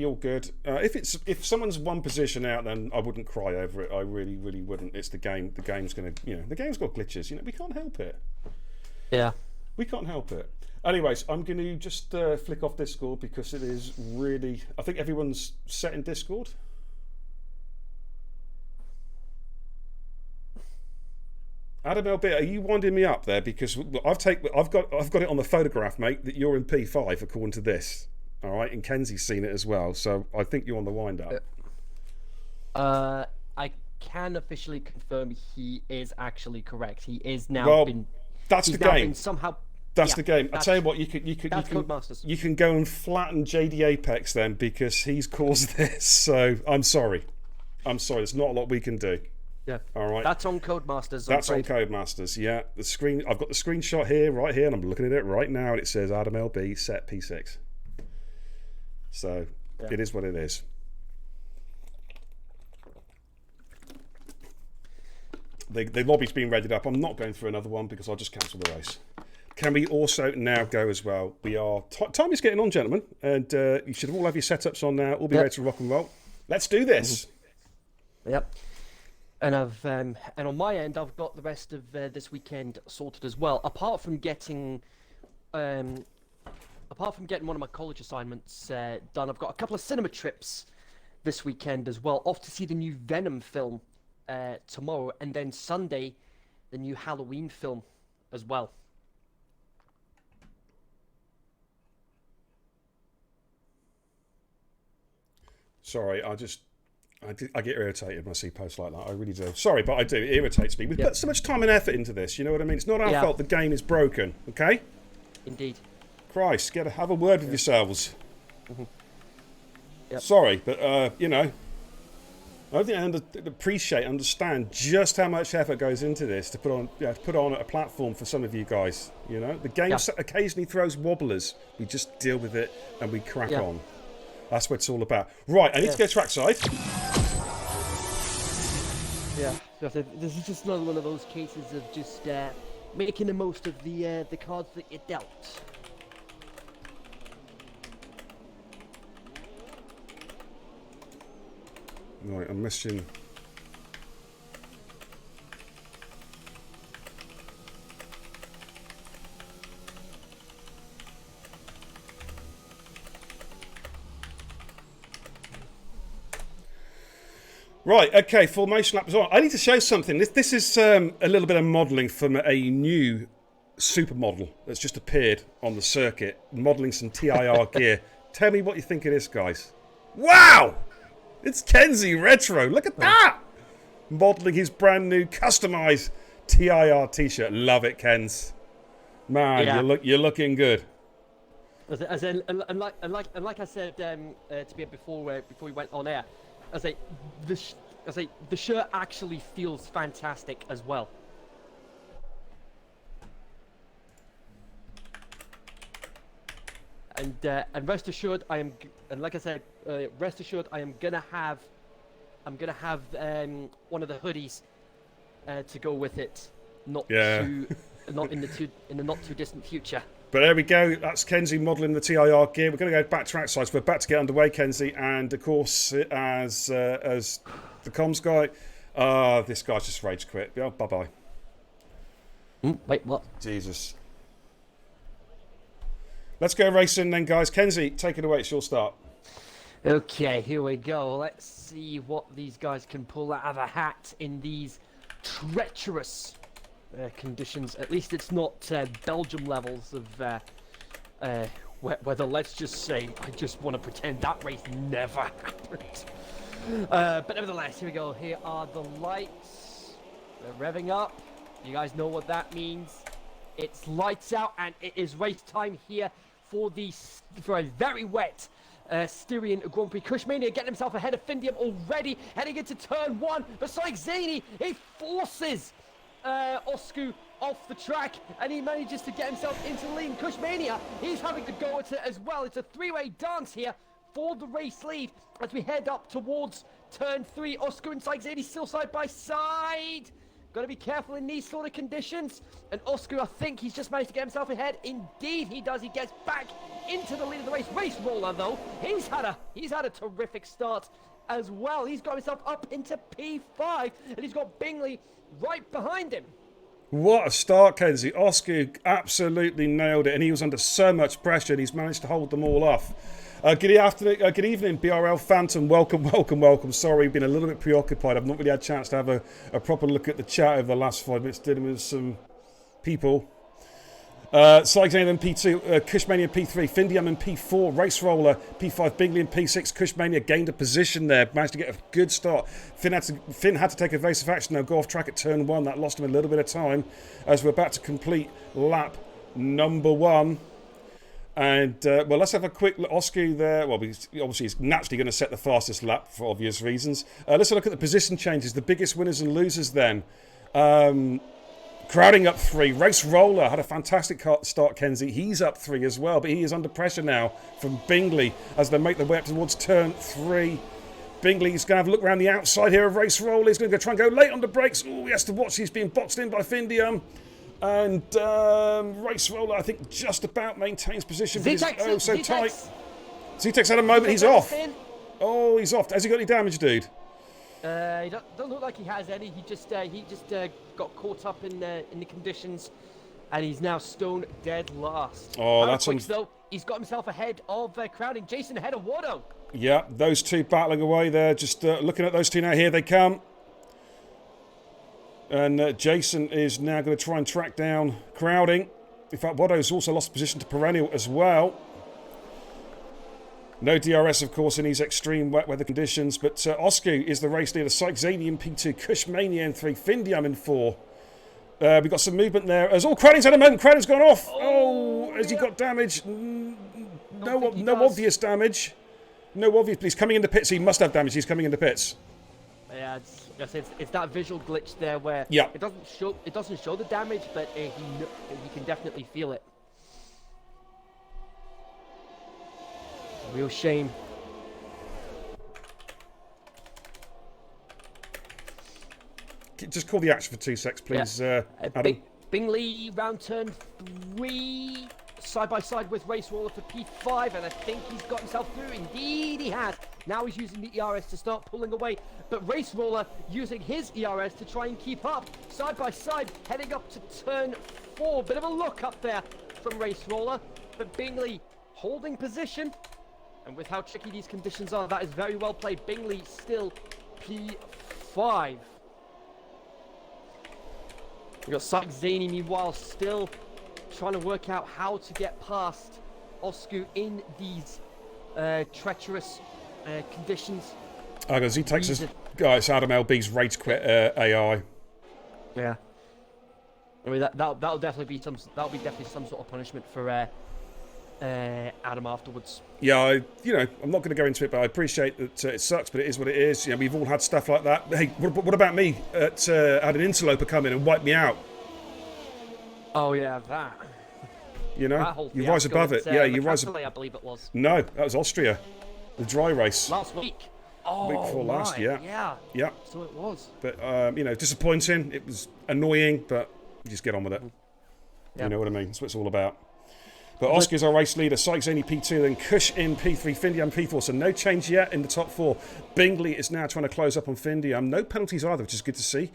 all good. If someone's one position out, then I wouldn't cry over it. I really wouldn't. It's the game. The game's gonna, the game's got glitches. We can't help it. Yeah. We can't help it. Anyways, I'm going to just flick off Discord because it is really. I think everyone's set in Discord. Adam LB, are you winding me up there? Because I've got it on the photograph, mate, that you're in P5 according to this. All right, and Kenzie's seen it as well, so I think you're on the wind up. I can officially confirm he is actually correct. He is now That's the game. Somehow. That's the game. I tell you what, you can go and flatten JD Apex then because he's caused this. So I'm sorry. There's not a lot we can do. Yeah. All right. That's on Codemasters. That's on Codemasters. Yeah. The screen. I've got the screenshot here, right here, and I'm looking at it right now, and it says Adam LB set P6. So It is what it is. The lobby's been readied up. I'm not going through another one because I'll just cancel the race. Can we also now go as well? We are. Time is getting on, gentlemen, and you should all have your setups on now. All be ready to rock and roll. Let's do this. Yep. And and on my end, I've got the rest of this weekend sorted as well. Apart from getting one of my college assignments done, I've got a couple of cinema trips this weekend as well. Off to see the new Venom film tomorrow, and then Sunday, the new Halloween film as well. Sorry, I get irritated when I see posts like that. I really do. Sorry, but I do. It irritates me. We put so much time and effort into this. You know what I mean? It's not our fault the game is broken. Okay? Indeed. Christ, have a word with yourselves. Yep. Sorry, but I don't think I understand just how much effort goes into this to put on a platform for some of you guys. The game occasionally throws wobblers. We just deal with it and we crack on. That's what it's all about. Right, I need to go trackside. Yeah, this is just another one of those cases of just making the most of the cards that you're dealt. Right, I'm missing. Right, okay, formation lap is on. I need to show something. This is a little bit of modelling from a new supermodel that's just appeared on the circuit, modelling some TIR gear. Tell me what you think of this, guys. Wow! It's Kenzie Retro. Look at that! Modelling his brand new customised TIR t-shirt. Love it, Kens. Man, you're looking good. And like I said to be before we went on air, the shirt actually feels fantastic as well. And rest assured, I am gonna have one of the hoodies to go with it. Not in the not too distant future. But there we go. That's Kenzie modelling the TIR gear. We're going to go back to trackside. So we're about to get underway, Kenzie. And of course, as the comms guy, this guy's just rage quit. Yeah, bye bye. Wait, what? Jesus. Let's go racing then, guys. Kenzie, take it away. It's your start. Okay, here we go. Let's see what these guys can pull out of a hat in these treacherous conditions. At least it's not Belgium levels of weather. Let's just say I just want to pretend that race never happened. But nevertheless, here we go. Here are the lights. They're revving up. You guys know what that means. It's lights out, and it is race time here for a very wet Styrian Grand Prix. Kushmania getting himself ahead of Findium already, heading into turn 1. Besides Zany, he forces Osku off the track, and he manages to get himself into the lead. Kushmania, he's having to go at it as well. It's a three-way dance here for the race lead as we head up towards turn 3. Osku and Zany still side by side. Got to be careful in these sort of conditions. And Osku, I think he's just managed to get himself ahead. Indeed, he does. He gets back into the lead of the race. Race Roller, though, he's had a terrific start as well. He's got himself up into P5, and he's got Bingley right behind him. What a start, Kenzie. Osku absolutely nailed it, and he was under so much pressure, and he's managed to hold them all off. Good evening, BRL Phantom. Welcome. Sorry, we've been a little bit preoccupied. I've not really had a chance to have a proper look at the chat over the last 5 minutes, dealing with some people. Cycling in P2, Kushmania P3, Findium in P4, Race Roller P5, Bingley in P6. Kushmania gained a position there, managed to get a good start. Finn had to take evasive action, now go off track at turn 1. That lost him a little bit of time as we're about to complete lap number 1. And, well, let's have a quick look. Osku there. Well, obviously he's naturally going to set the fastest lap for obvious reasons. Let's look at the position changes. The biggest winners and losers then. Crowding up 3. Race Roller had a fantastic start, Kenzie. He's up 3 as well, but he is under pressure now from Bingley as they make their way up towards turn 3. Bingley's going to have a look around the outside here of Race Roller. He's going to try and go late on the brakes. Oh, he has to watch. He's being boxed in by Findium. And Race Roller, I think, just about maintains position. But it's so tight. Zetek's had a moment. He's off. Oh, he's off. Has he got any damage, dude? He don't look like he has any. He just got caught up in the conditions, and he's now stone dead last. Oh, that's though. He's got himself ahead of crowding. Jason ahead of Watto. Yeah, those two battling away there. Just looking at those two now. Here they come. And Jason is now going to try and track down crowding. In fact, Watto's also lost position to Perennial as well. No DRS, of course, in these extreme wet weather conditions. But Osku is the race leader. Cyxania in P2. Kushmania in 3. Findium in 4. We've got some movement there. Crowding's had a moment. Crowding's gone off. Has he got damage? No obvious damage. No obvious. But he's coming into pits. He must have damage. He's coming into pits. Yeah, it's that visual glitch there where it doesn't show the damage, but he can definitely feel it. Real shame. Just call the action for 2 secs, please, Adam. Bingley round turn 3, side by side with Race Roller for P5, and I think he's got himself through. Indeed, he has. Now he's using the ERS to start pulling away, but Race Roller using his ERS to try and keep up. Side by side, heading up to turn 4. Bit of a look up there from Race Roller, but Bingley holding position. And with how tricky these conditions are, that is very well played. Bingley still P5. We've got Cyxania meanwhile still trying to work out how to get past Osku in these treacherous conditions. Because he takes his guys, Adam LB's rage quit AI. Yeah. I mean that'll definitely be some sort of punishment for Adam afterwards. Yeah, I'm not going to go into it, but I appreciate that it sucks, but it is what it is. We've all had stuff like that. Hey, what about me? Had an interloper come in and wipe me out. Oh yeah, that. You rise above it. Yeah, you rise. I believe it was. No, that was Austria, the dry race. Last week. Oh, week before last, yeah. Yeah. So it was. But disappointing. It was annoying, but you just get on with it. Yeah. You know what I mean? That's what it's all about. But Oscar's our race leader, Cyxania P2, then Kush in P3, Findium P4, so no change yet in the top 4. Bingley is now trying to close up on Findium. No penalties either, which is good to see.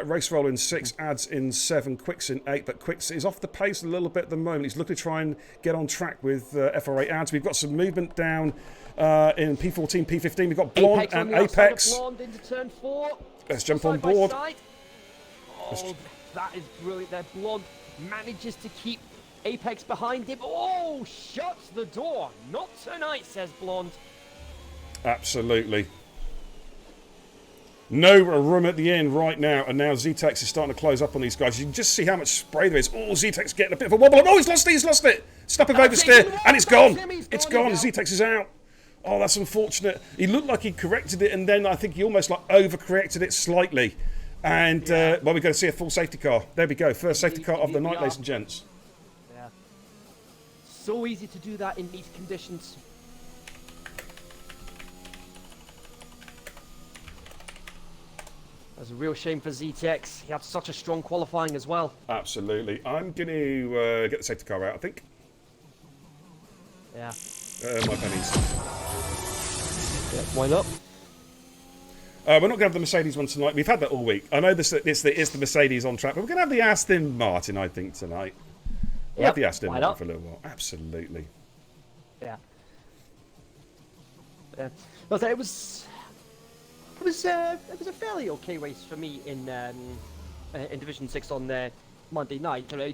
Race Roller in 6, Ads in 7, Quicks in 8, but Quicks is off the pace a little bit at the moment. He's looking to try and get on track with FRA Ads. We've got some movement down in P14, P15. We've got Blonde and Apex. Blonde into turn 4. Let's jump on board. Oh, that is brilliant there. Blonde manages to keep Apex behind him. Oh, shuts the door. Not tonight, says Blonde. Absolutely. No room at the end right now, and now Zetex is starting to close up on these guys. You can just see how much spray there is. Oh, Zetex getting a bit of a wobble. Oh, he's lost it. Snap of oversteer, and it's gone. It's gone. Zetex is out. Oh, that's unfortunate. He looked like he corrected it, and then I think he almost like overcorrected it slightly. And, well, we're going to see a full safety car. There we go. First safety car of the night, ladies and gents. Yeah. So easy to do that in these conditions. That's a real shame for ZTX. He had such a strong qualifying as well. Absolutely. I'm going to get the safety car out, I think. Yeah. My pennies. Yeah, why not? We're not going to have the Mercedes one tonight. We've had that all week. I know it's the Mercedes on track, but we're going to have the Aston Martin, I think, tonight. We'll have the Aston Martin for a little while. Absolutely. Yeah. But it was a fairly okay race for me in Division 6 on Monday night. I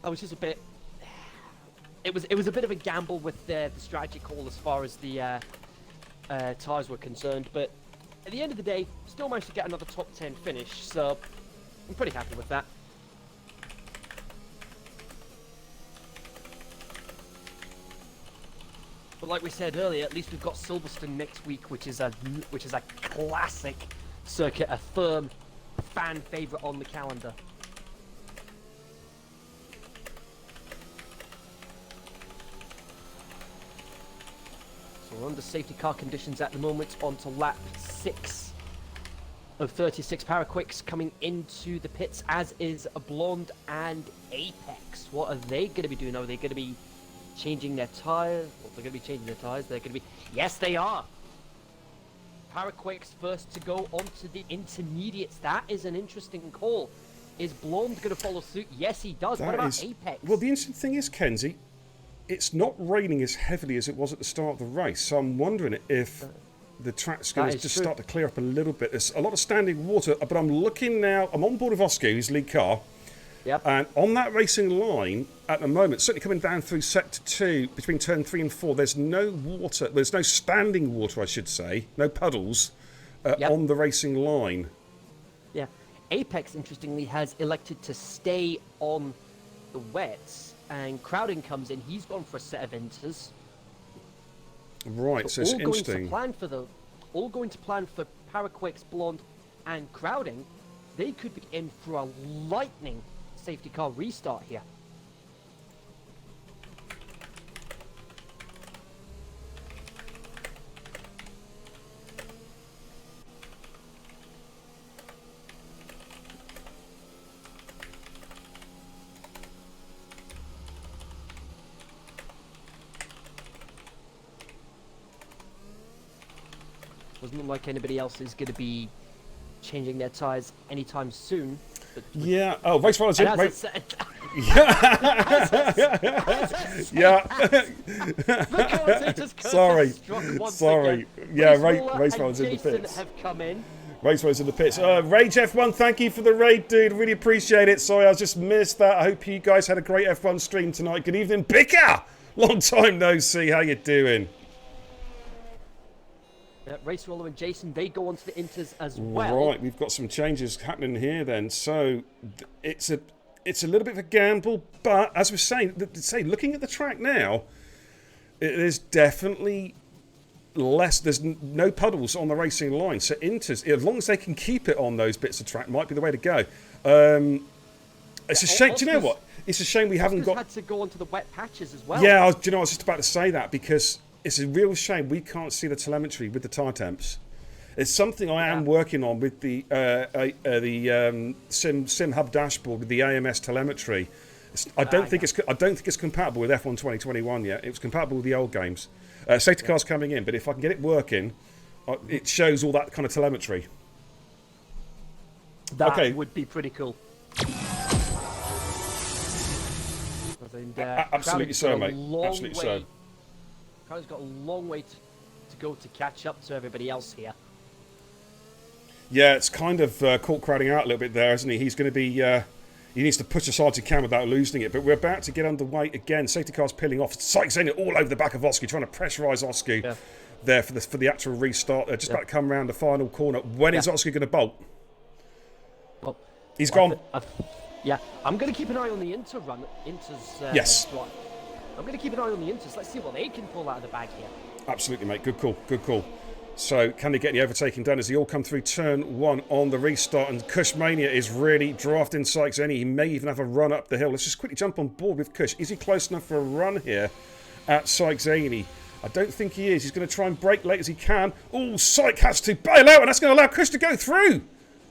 was just a bit. It was a bit of a gamble with the strategy call as far as the tyres were concerned, but at the end of the day, still managed to get another top 10 finish, so I'm pretty happy with that. But like we said earlier, at least we've got Silverstone next week, which is a classic circuit, a firm fan favourite on the calendar. So we're under safety car conditions at the moment, on to lap 6 of 36. Paraquicks coming into the pits, as is Blonde and Apex. What are they going to be doing? Are they going to be changing their tyres? Well, they're going to be changing their tyres. They're going to be... Yes, they are! Paraquicks first to go onto the intermediates. That is an interesting call. Is Blonde going to follow suit? Yes, he does. What about Apex? Well, the interesting thing is, Kenzie, it's not raining as heavily as it was at the start of the race, so I'm wondering if the track's going to just start to clear up a little bit. There's a lot of standing water, but I'm looking now. I'm on board with Oscar, his lead car. Yep. And on that racing line at the moment, certainly coming down through sector 2, between turn 3 and 4, there's no water. There's no standing water, I should say. No puddles on the racing line. Yeah. Apex, interestingly, has elected to stay on the wets, and Crowding comes in. He's gone for a set of inters. Right, so it's interesting. All going to plan for Paraquicks, Blonde, and Crowding. They could be in for a lightning safety car restart here. Doesn't look like anybody else is going to be changing their tyres anytime soon. Yeah. Oh, race riders in. Sorry. Yeah, race riders in the pits. Have come in. Race riders in the pits. Rage F1, thank you for the raid, dude. Really appreciate it. Sorry, I just missed that. I hope you guys had a great F1 stream tonight. Good evening, Picker. Long time no see. How you doing? Race Roller and Jason, they go onto the inters as well. Right, we've got some changes happening here then. So it's a little bit of a gamble, but as we're saying, looking at the track now, there's definitely less. There's no puddles on the racing line. So inters, as long as they can keep it on those bits of track, might be the way to go. It's a shame. Do you know what? It's a shame we haven't got. Had to go onto the wet patches as well. Yeah, I was just about to say that because. It's a real shame we can't see the telemetry with the tyre temps. It's something I am working on with the Sim Hub dashboard with the AMS telemetry. I don't think it's compatible with F1 2021 yet. It was compatible with the old games. Safety cars coming in, but if I can get it working, it shows all that kind of telemetry. That would be pretty cool. Absolutely so, mate. Absolutely so. Crowd's got a long way to go to catch up to everybody else here. Yeah, it's kind of caught Crowding out a little bit there, isn't he? He's going to be... he needs to push as hard as he can without losing it. But we're about to get underway again. Safety car's peeling off. Sykes in it all over the back of Oski, trying to pressurise Oski there for the actual restart. They're just about to come round the final corner. When is Oski going to bolt? Well, he's gone. I'm going to keep an eye on the Inters. Yes. I'm going to keep an eye on the Inters. Let's see what they can pull out of the bag here. Absolutely, mate. Good call. Good call. So, can they get the overtaking done as they all come through turn 1 on the restart? And Kush Mania is really drafting Sykes Eni. He may even have a run up the hill. Let's just quickly jump on board with Kush. Is he close enough for a run here at Sykes Eni? I don't think he is. He's going to try and brake late as he can. Oh, Syke has to bail out, and that's going to allow Kush to go through.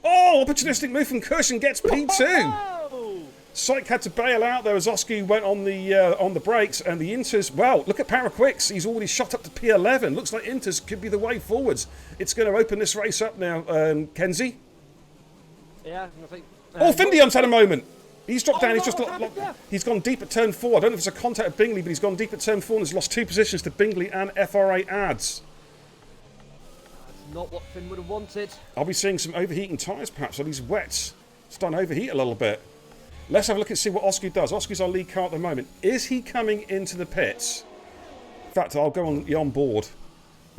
Oh, opportunistic move from Kush and gets P2. Syke had to bail out there as Oski went on the brakes, and the Inters, well, look at Paraquicks. He's already shot up to P11. Looks like Inters could be the way forwards. It's going to open this race up now, Kenzie. Yeah, I think. Findium's had a moment. He's dropped down. no, He's what happened there? he's gone deep at turn 4. I don't know if it's a contact of Bingley, but he's gone deep at turn 4 and has lost 2 positions to Bingley and FRA ads. That's not what Finn would have wanted. I'll be seeing some overheating tyres perhaps on these wets. Starting to overheat a little bit. Let's have a look and see what Oski does. Oski's our lead car at the moment. Is he coming into the pits? In fact, I'll go on board.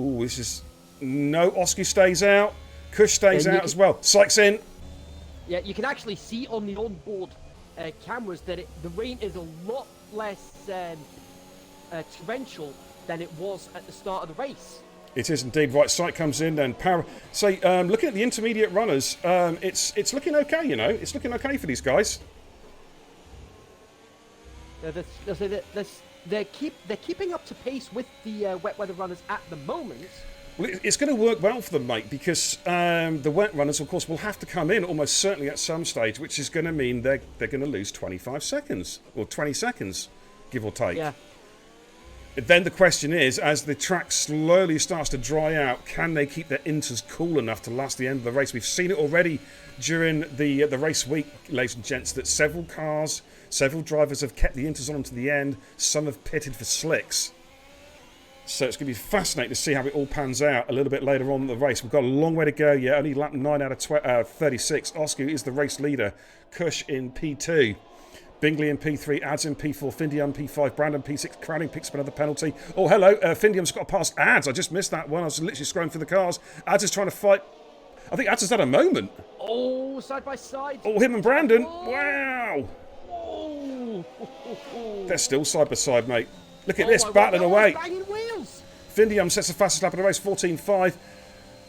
Ooh, this is... No, Oski stays out. Kush stays out as well. Sykes in. Yeah, you can actually see on the onboard cameras that the rain is a lot less torrential than it was at the start of the race. It is indeed. Right, Syke comes in then. Looking at the intermediate runners, it's looking okay, you know. It's looking okay for these guys. They're keeping up to pace with the wet weather runners at the moment. Well, it's going to work well for them, mate, because the wet runners, of course, will have to come in almost certainly at some stage, which is going to mean they're going to lose 25 seconds, or 20 seconds, give or take. Yeah. Then the question is, as the track slowly starts to dry out, can they keep their inters cool enough to last the end of the race? We've seen it already during the race week, ladies and gents, that several cars, several drivers have kept the inters on to the end. Some have pitted for slicks. So it's going to be fascinating to see how it all pans out a little bit later on in the race. We've got a long way to go yet. Only lap 9 out of 36. Oski is the race leader. Kush in P2. Bingley in P3. Ads in P4. Findium P5. Brandon P6. Crowning picks up another penalty. Oh, hello. Findium's got past Ads. I just missed that one. I was literally scrolling through the cars. Ads is trying to fight. I think Ads has had a moment. Oh, side by side. Oh, him and Brandon. Wow. Oh. They're still side by side, mate. Look at this, battling away. Banging wheels. Findium sets the fastest lap of the race, 14.5.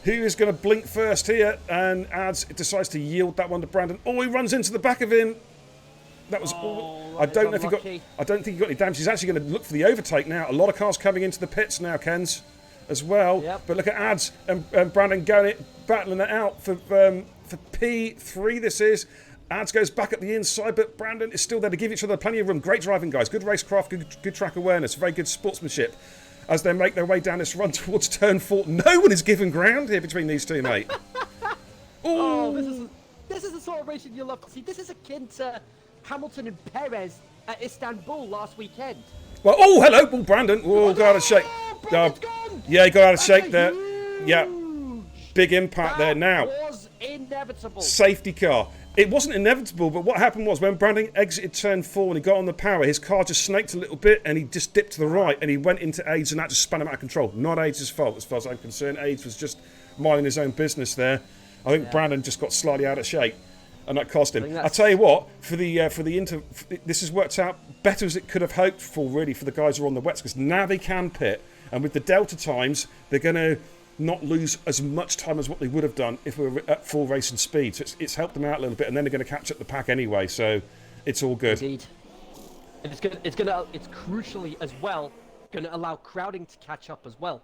Who is going to blink first here? And Ads decides to yield that one to Brandon. Oh, he runs into the back of him. That was all. I don't know if he got. I don't think he got any damage. He's actually going to look for the overtake now. A lot of cars coming into the pits now, Kens, as well. Yep. But look at Ads and Brandon battling it out for P3. This is. Ads goes back at the inside, but Brandon is still there to give each other plenty of room. Great driving, guys. Good racecraft, good track awareness, very good sportsmanship. As they make their way down this run towards turn 4, no one is giving ground here between these two, mate. Oh, this is the sort of racing you love to see. This is akin to Hamilton and Perez at Istanbul last weekend. Well, oh, hello, oh, Brandon. Oh, got out of shape. Brandon's gone. Yeah, he got out of shape there. Huge. Yeah, big impact there now. Was inevitable. Safety car. It wasn't inevitable, but what happened was when Brandon exited turn 4 and he got on the power, his car just snaked a little bit and he just dipped to the right and he went into Aids and that just spun him out of control. Not Aids' fault as far as I'm concerned. Aids was just minding his own business there. I think Brandon just got slightly out of shape and that cost him. I tell you what, for the this has worked out better as it could have hoped for, really, for the guys who are on the wets, because now they can pit, and with the delta times, they're going to not lose as much time as what they would have done if we were at full racing speed. So it's helped them out a little bit, and then they're going to catch up the pack anyway. So it's all good. Indeed. And it's crucially as well going to allow crowding to catch up as well.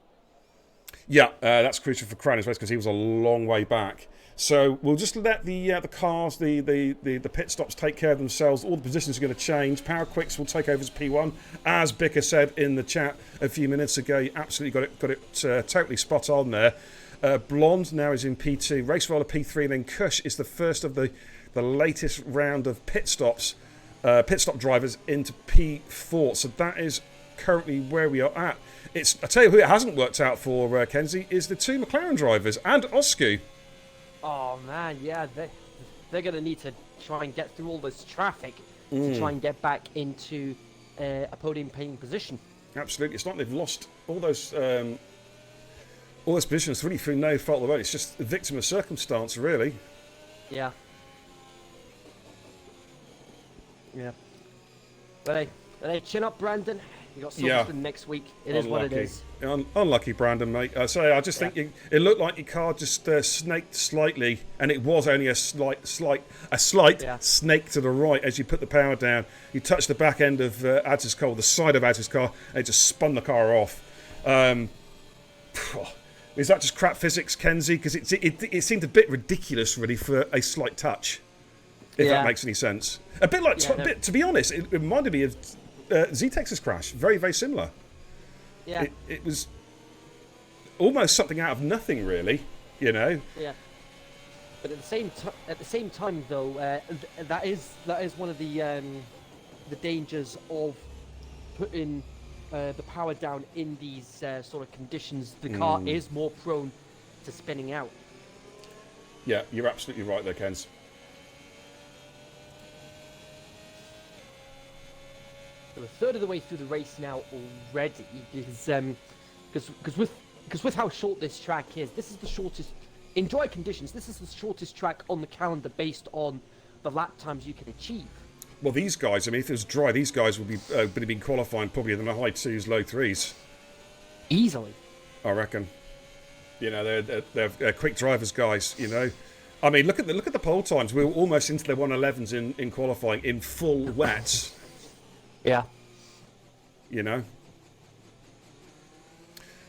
Yeah, that's crucial for Crowding as well, because he was a long way back. So we'll just let the cars, the pit stops take care of themselves. All the positions are going to change. Power Quicks will take over as P1. As Bicker said in the chat a few minutes ago, you absolutely got it totally spot on there. Blonde now is in P2. Race Roller P3, and then Kush is the first of the latest round of pit stop drivers into P4. So that is currently where we are at. I tell you who it hasn't worked out for, Kenzie, is the two McLaren drivers and Osku. Oh man, yeah, they're going to need to try and get through all this traffic to try and get back into a podium-paying position. Absolutely, it's not they've lost all those positions really through no fault of their own. It's just a victim of circumstance, really. Yeah. Yeah. But hey, chin up, Brandon. You got Silverstone next week. It is what it is. Unlucky, Brandon, mate. I just think it looked like your car just snaked slightly, and it was only a slight snake to the right as you put the power down. You touched the back end of Ads's car, the side of Ads's car, and it just spun the car off. Is that just crap physics, Kenzie? Because it seemed a bit ridiculous, really, for a slight touch. If that makes any sense. A bit like, to be honest, it reminded me of Z-Tex's crash. Very, very similar. Yeah. It was almost something out of nothing, really. You know. Yeah. But at the same time, though, that is one of the dangers of putting the power down in these sort of conditions. The car is more prone to spinning out. Yeah, you're absolutely right there, Kens. We're a third of the way through the race now already, because with how short this track is, this is the shortest, in dry conditions, this is the shortest track on the calendar based on the lap times you can achieve. Well, these guys, I mean, if it was dry, these guys would have been qualifying probably in the high 2s, low 3s. Easily. I reckon. You know, they're quick drivers, guys, you know. I mean, look at the pole times. We were almost into their 111s in qualifying in full wets. Yeah. You know.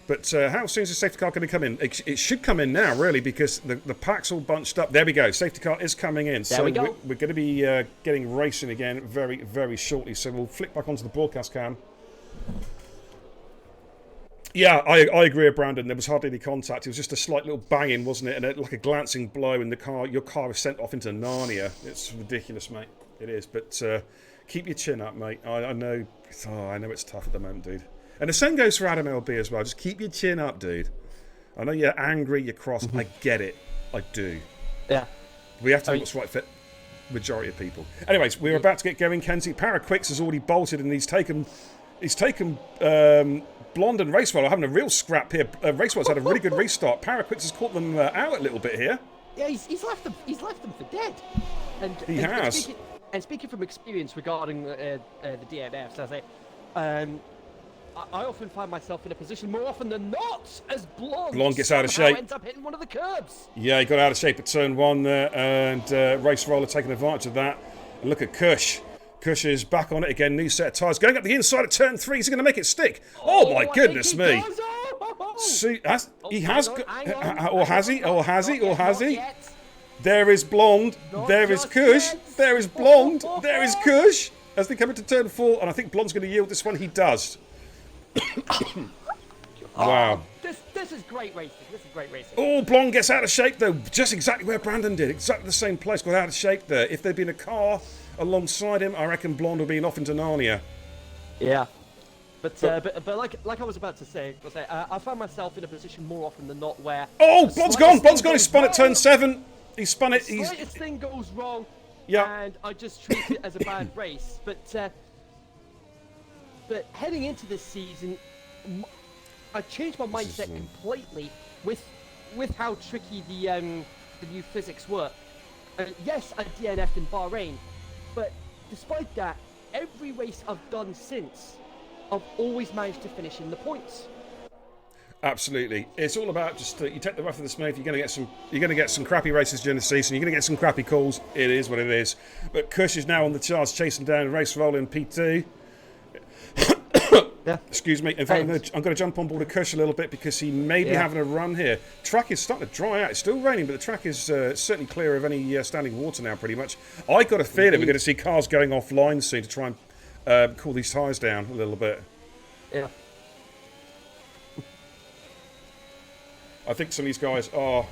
But how soon is the safety car going to come in? It should come in now, really, because the pack's all bunched up. There we go. Safety car is coming in. There we go. We're going to be getting racing again very, very shortly. So we'll flick back onto the broadcast cam. Yeah, I agree with Brandon. There was hardly any contact. It was just a slight little banging, wasn't it? And like a glancing blow, and your car is sent off into Narnia. It's ridiculous, mate. It is. But keep your chin up, mate. I know it's tough at the moment, dude. And the same goes for Adam LB as well. Just keep your chin up, dude. I know you're angry, you're cross. I get it. I do. Yeah. We have to do what's right for majority of people. Anyways, we're about to get going, Kenzie. Paraquix has already bolted, and he's taken Blonde and Racewell are having a real scrap here. Racewell's had a really good restart. Paraquix has caught them out a little bit here. Yeah, he's left them for dead. He has. Speaking from experience regarding the DNFs, I say, I often find myself in a position more often than not as Blonde gets out of shape. Ends up hitting one of the curbs. Yeah, he got out of shape at turn 1 there, and Racewell taking advantage of that. And look at Cush. Cush is back on it again. New set of tyres going up the inside of turn 3. Is he going to make it stick? Oh my goodness me! See, he has got, or has he? Or has he? Or has he? There is Blonde. There is Cush. There is Blonde. There is Cush. As they come into turn 4, and I think Blonde's going to yield this one. He does. Wow. This is great racing. This is great racing. Oh, Blonde gets out of shape though. Just exactly where Brandon did. Exactly the same place. Got out of shape there. If there'd been a car alongside him, I reckon Blonde would be off into Narnia. Yeah. But like I was about to say, I find myself in a position more often than not where... Oh, Blonde's gone! Blonde's gone! He spun at turn 7. He spun it. The slightest thing goes wrong, yeah, and I just treat it as a bad race. But heading into this season, I changed my mindset completely with how tricky the new physics were. Yes, I DNF'd in Bahrain, but despite that, every race I've done since, I've always managed to finish in the points. Absolutely, it's all about just you take the rough of the smooth. You're going to get some crappy races during the season. You're going to get some crappy calls. It is what it is. But Cush is now on the charge, chasing down Racewell in P2. Yeah. Excuse me. In fact, I'm going to jump on board a Cush a little bit because he may be having a run here. Track is starting to dry out. It's still raining, but the track is certainly clear of any standing water now, pretty much. I got a feeling we're going to see cars going offline soon to try and cool these tyres down a little bit. Yeah. I think some of these guys are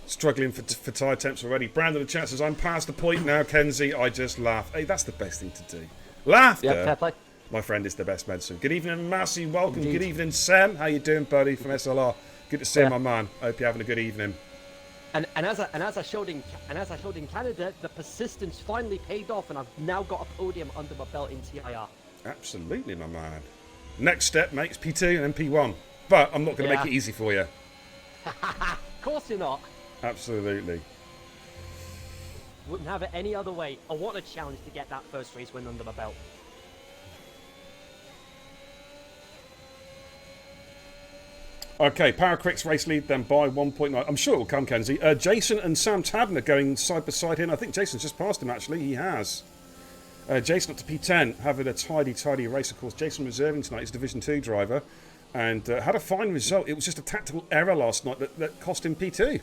struggling for tyre temps already. Brandon, the chat says, I'm past the point now, Kenzie. I just laugh. Hey, that's the best thing to do. Laughter, fair play. My friend, is the best medicine. Good evening, Massey. Welcome. Indeed. Good evening, Sam. How you doing, buddy, from SLR? Good to see you, my man. Hope you're having a good evening. And as I showed in Canada, the persistence finally paid off, and I've now got a podium under my belt in TIR. Absolutely, my man. Next step, makes P2 and then P1. But I'm not going to make it easy for you. Of course you're not. Absolutely. Wouldn't have it any other way. I want a challenge to get that first race win under my belt. Okay, Paracrix race lead then by 1.9. I'm sure it will come, Kenzie. Jason and Sam Tabner going side by side here. And I think Jason's just passed him, actually. He has. Jason up to P10, having a tidy race, of course. Jason reserving tonight. He's a Division 2 driver. And had a fine result. It was just a tactical error last night that cost him P2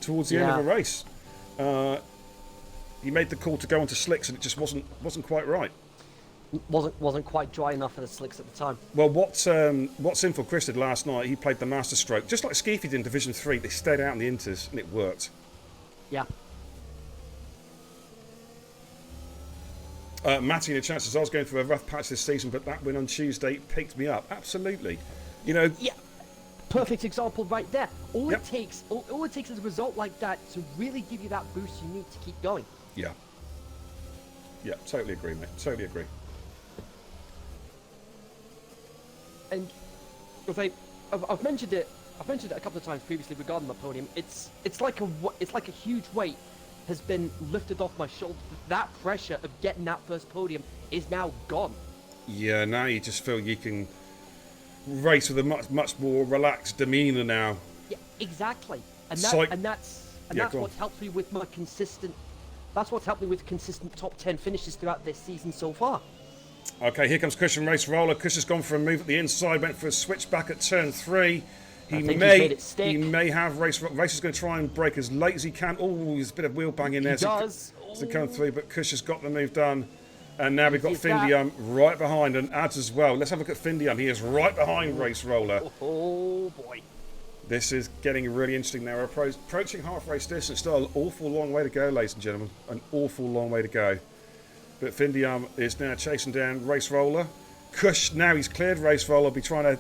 towards the end of the race. He made the call to go onto slicks, and it just wasn't quite right. Wasn't quite dry enough for the slicks at the time. Well, what Sinful Chris did last night, he played the master stroke. Just like Skeefy did in Division 3, they stayed out in the inters, and it worked. Yeah. Matty in the chat says, I was going through a rough patch this season, but that win on Tuesday picked me up. Absolutely. You know... Yeah. Perfect example right there. All it takes is a result like that to really give you that boost you need to keep going. Yeah. Yeah, totally agree, mate. Totally agree. And I've mentioned it a couple of times previously regarding my podium. It's like a huge weight has been lifted off my shoulders. That pressure of getting that first podium is now gone. Yeah, now you just feel you can race with a much more relaxed demeanour now. Yeah, exactly. And that's what helps me with my consistent. That's what's helped me with consistent top 10 finishes throughout this season so far. Okay, here comes Cush and Race Roller. Cush has gone for a move at the inside, went for a switch back at turn 3. He may have Race is going to try and brake as late as he can. Oh, there's a bit of wheel bang in there. He does. To come through, but Cush has got the move done. And now we've got Findium right behind, and Ads as well. Let's have a look at Findium. He is right behind Race Roller. Oh boy. This is getting really interesting now. We're approaching half race distance. Still an awful long way to go, ladies and gentlemen. An awful long way to go. But Findium is now chasing down Race Roller. Cush, now he's cleared Race Roller, will be trying to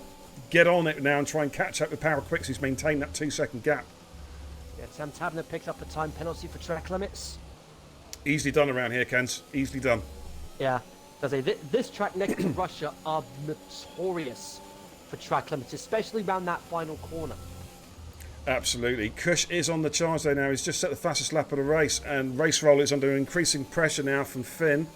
get on it now and try and catch up with Paraquix, who's maintained that 2-second gap. Yeah, Sam Tabner picked up a time penalty for track limits. Easily done around here, Kens. Easily done. Yeah. This track next to Russia are notorious for track limits, especially around that final corner. Absolutely. Cush is on the charge there now. He's just set the fastest lap of the race, and Race Roller is under increasing pressure now from Finn.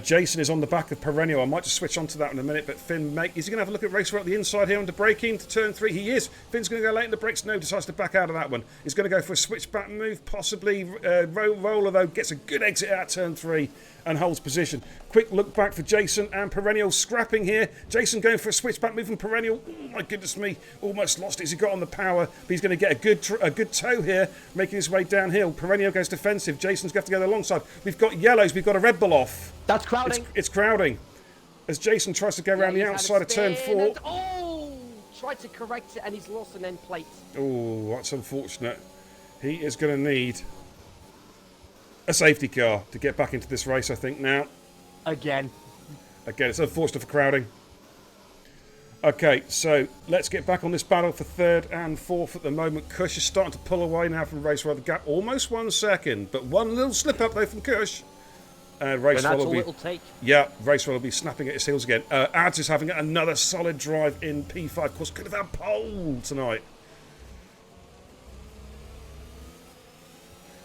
Jason is on the back of Perennial. I might just switch on to that in a minute, but Finn, is he going to have a look at Race Roller at the inside here under braking to turn 3? He is. Finn's going to go late in the brakes. No, decides to back out of that one. He's going to go for a switchback move, possibly. Roller, though, gets a good exit out turn 3 and holds position. Quick look back for Jason and Perennial scrapping here. Jason going for a switchback move from Perennial. Oh, my goodness me. Almost lost it as he got on the power, but he's going to get a good tow here, making his way downhill. Perennial goes defensive. Jason's going to have to go alongside. We've got yellows. We've got a Red Bull off. That's crowding. It's crowding. As Jason tries to go around the outside of turn 4. Tried to correct it and he's lost an end plate. Oh, that's unfortunate. He is going to need a safety car to get back into this race, I think, now. Again, it's unfortunate for crowding. Okay, so let's get back on this battle for 3rd and 4th at the moment. Cush is starting to pull away now from Race Roller. The gap almost 1 second, but one little slip up though from Cush. Race Roller will it'll take. Yeah, Race Roller will be snapping at his heels again. Ads is having another solid drive in P5. Of course, could have had pole tonight.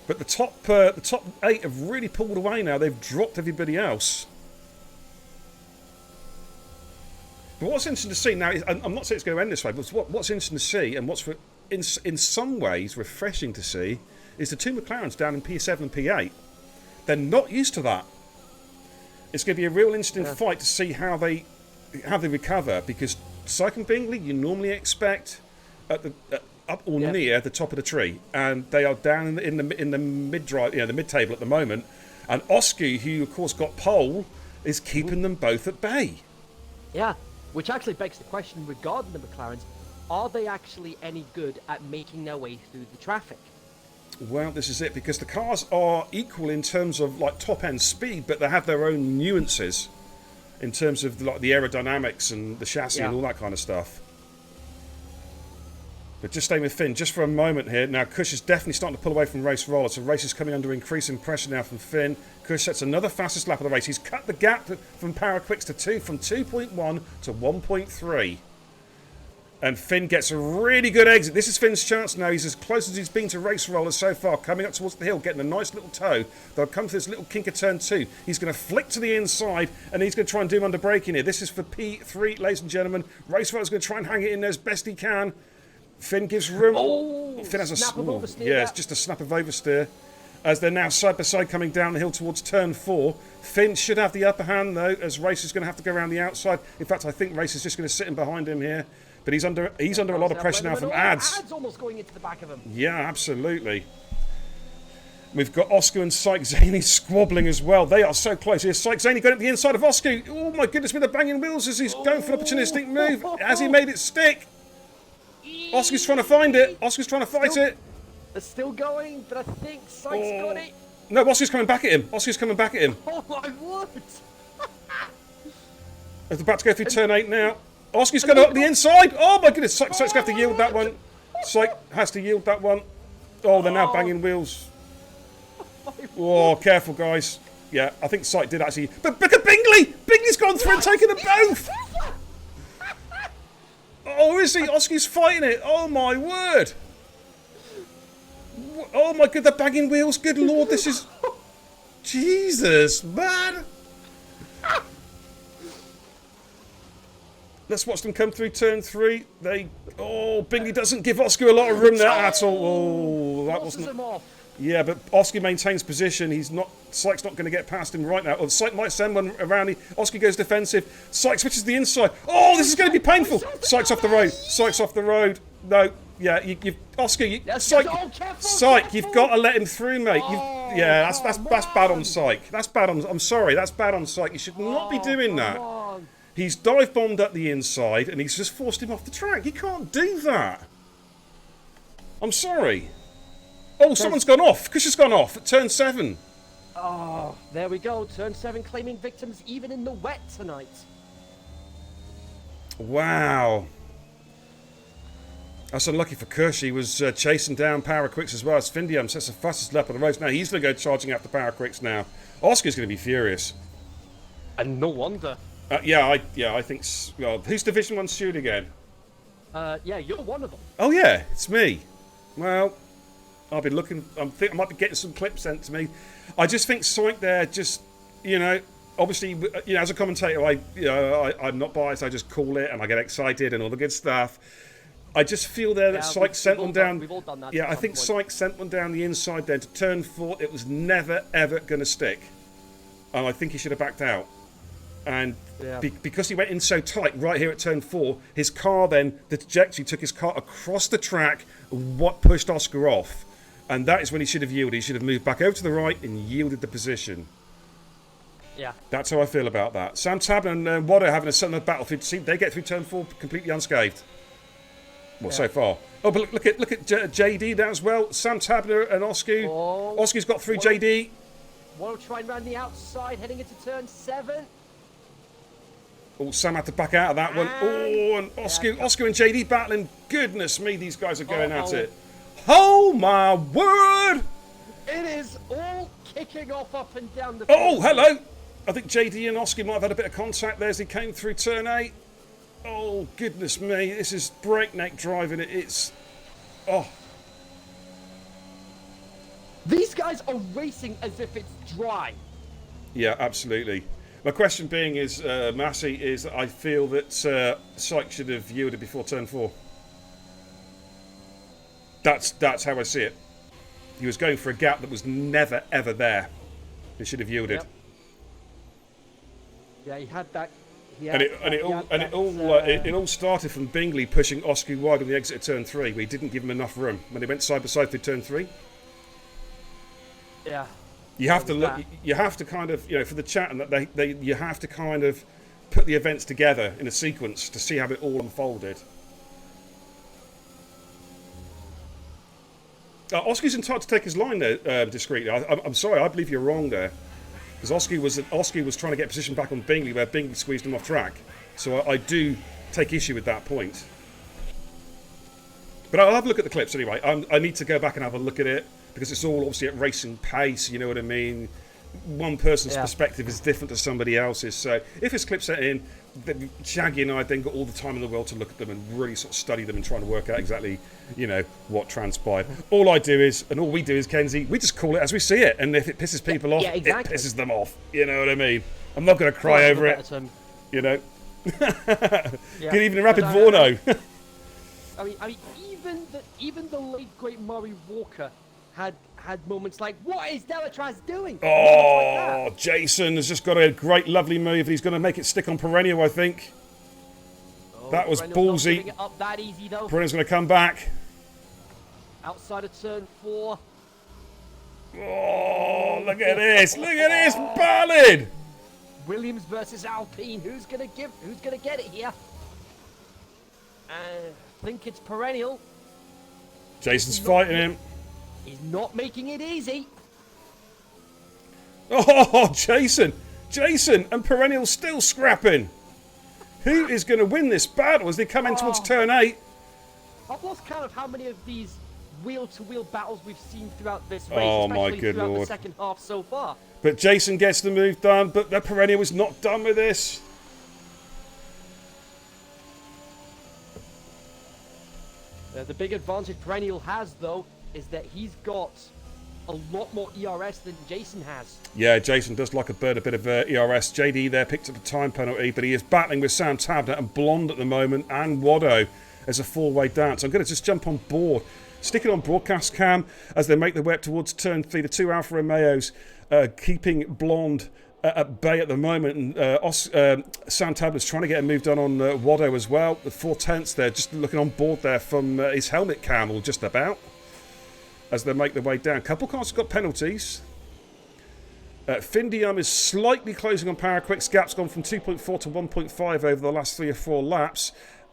But the top 8 have really pulled away now. They've dropped everybody else. But what's interesting to see now, I'm not saying it's going to end this way, but what's interesting to see, and what's in some ways refreshing to see, is the 2 McLarens down in P7 and P8. They're not used to that. It's going to be a real interesting fight to see how they recover, because Syke and Bingley you normally expect at the up or near the top of the tree, and they are down in the mid drive, the mid table at the moment. And Oski, who of course got pole, is keeping them both at bay. Yeah, which actually begs the question regarding the McLarens: are they actually any good at making their way through the traffic? Well, this is it, because the cars are equal in terms of like top end speed, but they have their own nuances in terms of like the aerodynamics and the chassis and all that kind of stuff. But just staying with Finn just for a moment here. Now Cush is definitely starting to pull away from Race Roller, so Race is coming under increasing pressure now from Finn. Cush sets another fastest lap of the race. He's cut the gap from Paraquix to 2, from 2.1 to 1.3. And Finn gets a really good exit. This is Finn's chance now. He's as close as he's been to race roller so far. Coming up towards the hill, getting a nice little toe. They'll come to this little kink of turn 2. He's going to flick to the inside, and he's going to try and do him under braking here. This is for P3, ladies and gentlemen. Race roller's going to try and hang it in there as best he can. Finn gives room. Oh, Finn has a snap of oversteer. yeah, it's just a snap of oversteer. As they're now side by side coming down the hill towards turn 4. Finn should have the upper hand though, as Race is going to have to go around the outside. In fact, I think Race is just going to sit in behind him here. But he's under a lot of pressure now from Ads. Ads almost going into the back of him. Yeah, absolutely. We've got Oscar and Syke Zaney squabbling as well. They are so close. Here's Syke Zaney going at the inside of Oscar. Oh my goodness, with the banging wheels as he's going for an opportunistic move. Has he made it stick? Oscar's trying to find it. Oscar's trying to fight it. They're still going, but I think Syke's got it. No, Oscar's coming back at him. Oscar's coming back at him. Oh my word! They're about to go through turn 8 now. Oscar's going up the inside. Oh my goodness, Syke's going to have to yield that one. Syke has to yield that one. Oh, they're now banging wheels. Oh, careful, guys. Yeah, I think Syke did actually. But look at Bingley! Bingley's gone through and taken them both! Oh, is he? Oscar's fighting it. Oh my word! Oh my god, they're banging wheels. Good lord, this is. Jesus, man! Let's watch them come through turn 3. Oh, Bingley doesn't give Oscar a lot of room there at all. Oh, that wasn't. Yeah, but Oscar maintains position. Syke's not going to get past him right now. Or Syke might send one around. Oscar goes defensive. Syke switches the inside. Oh, this is going to be painful. Syke's off the road. Syke's off the road. No, yeah, Oscar, Syke, you've got to let him through, mate. Yeah, that's bad on Syke. That's bad on. I'm sorry, that's bad on Syke. You should not be doing that. He's dive bombed up the inside, and he's just forced him off the track. You can't do that. I'm sorry. Oh, someone's gone off. Kush has gone off at turn 7. Oh, there we go. Turn 7 claiming victims even in the wet tonight. Wow. That's unlucky for Kush. He was chasing down Power Quicks as well as Findium. Sets the fastest lap on the road. Now he's going to go charging after Power Quicks now. Oscar's going to be furious. And no wonder. I think. Well, who's Division 1 steward again? Yeah, you're one of them. Oh yeah, it's me. Well, I'll be looking. I might be getting some clips sent to me. I just think Syke there, just obviously, as a commentator, I'm not biased. I just call it and I get excited and all the good stuff. I just feel there that Syke sent one down. We've all done that. Yeah, I think Syke sent one down the inside there to turn 4. It was never ever going to stick, and I think he should have backed out. And because he went in so tight right here at turn 4, his car then, the trajectory took his car across the track, what pushed Oscar off. And that is when he should have yielded. He should have moved back over to the right and yielded the position. Yeah. That's how I feel about that. Sam Tabner and Waddo having a similar battlefield. See, they get through turn 4 completely unscathed. Well, so far. Oh, but look at JD there as well. Sam Tabner and Oscar. Oh, Oscar's got through JD. Want to try and run the outside, heading into turn 7. Oh, Sam had to back out of that one. Oh, and Oscar and JD battling. Goodness me, these guys are going at it. Oh, my word! It is all kicking off up and down the field. field. Oh, hello! I think JD and Oscar might have had a bit of contact there as he came through turn 8. Oh, goodness me. This is breakneck driving. It's... Oh. These guys are racing as if it's dry. Yeah, absolutely. My question being is, Massey, is that I feel that Syke should have yielded before turn 4. That's how I see it. He was going for a gap that was never, ever there. He should have yielded. Yep. Yeah, he had that. It all started from Bingley pushing Oscar wide on the exit of turn 3, where he didn't give him enough room when they went side by side through turn 3. Yeah. You have to look. You have to kind of, for the chat, and that you have to kind of put the events together in a sequence to see how it all unfolded. Oscar's entitled to take his line there discreetly. I'm sorry, I believe you're wrong there, because Oscar was trying to get position back on Bingley where Bingley squeezed him off track. So I do take issue with that point. But I'll have a look at the clips anyway. I need to go back and have a look at it, because it's all obviously at racing pace, you know what I mean? one person's Yeah. perspective is different to somebody else's. So if it's clip set in, then Shaggy and I then got all the time in the world to look at them and really sort of study them and try to work out exactly, what transpired. All I do is, and all we do is, Kenzie, we just call it as we see it. And if it pisses people off, exactly. it pisses them off. You know what I mean? I'm not going to cry over it. Good evening, Rapid Vorno. I mean, even the late great Murray Walker had moments like, what is Delatraz doing? Oh, Jason has just got a great, lovely move. He's going to make it stick on Perennial, I think. That was Perennial's not ballsy. giving it up that easy, though. Perennial's going to come back. Outside of turn 4. Oh, look at this. Look at this ballad. Williams versus Alpine. Who's gonna get it here? I think it's Perennial. Jason's fighting him. He's not making it easy. Oh, Jason and Perennial still scrapping. Who is going to win this battle as they come in towards turn 8? I've lost count of how many of these wheel-to-wheel battles we've seen throughout this race, Oh, my especially good throughout lord. the second half so far. But Jason gets the move done, but the Perennial is not done with this. The big advantage Perennial has, though, is that he's got a lot more ERS than Jason has. Yeah, Jason does like a bird a bit of ERS. JD there picked up a time penalty, but he is battling with Sam Tabner and Blonde at the moment, and Waddo as a four-way dance. I'm going to just jump on board, stick it on broadcast cam as they make their way up towards turn 3. The two Alfa Romeos keeping Blonde at bay at the moment, and Sam Tabner's trying to get a move done on Waddo as well. The 4/10 there, just looking on board there from his helmet cam, or just about, as they make their way down. A couple cars have got penalties. Findium is slightly closing on Power Quick's gap's gone from 2.4 to 1.5 over the last 3 or 4 laps.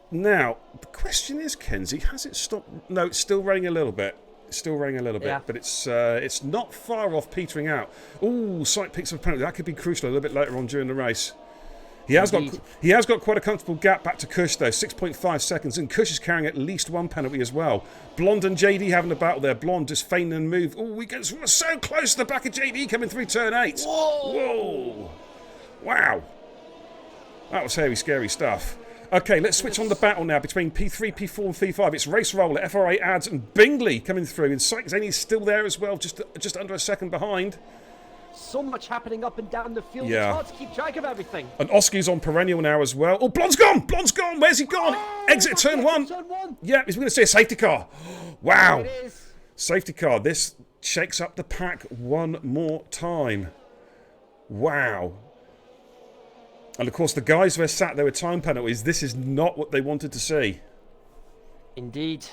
Now, the question is, Kenzie, has it stopped? No, it's still raining a little bit. It's still raining a little bit, but it's not far off petering out. Ooh, Sight picks up a penalty. That could be crucial a little bit later on during the race. He has got quite a comfortable gap back to Cush though, 6.5 seconds, and Cush is carrying at least one penalty as well. Blonde and JD having a battle there. Blonde just feigning a move. Oh, we get so close to the back of JD coming through turn 8. Whoa! Wow. That was hairy, scary stuff. Okay, let's switch on the battle now between P3, P4 and P5. It's Race Roller, FRA Ads and Bingley coming through. And Zany's still there as well, just under a second behind. So much happening up and down the field. Yeah. It's hard to keep track of everything. And Oski's on Perennial now as well. Oh, Blonde's gone! Blonde's gone! Where's he gone? Exit turn 1. Turn 1. Yeah, he's going to see a safety car. Wow. It is. Safety car. This shakes up the pack one more time. Wow. And of course, the guys who are sat there with time penalties, this is not what they wanted to see. Indeed.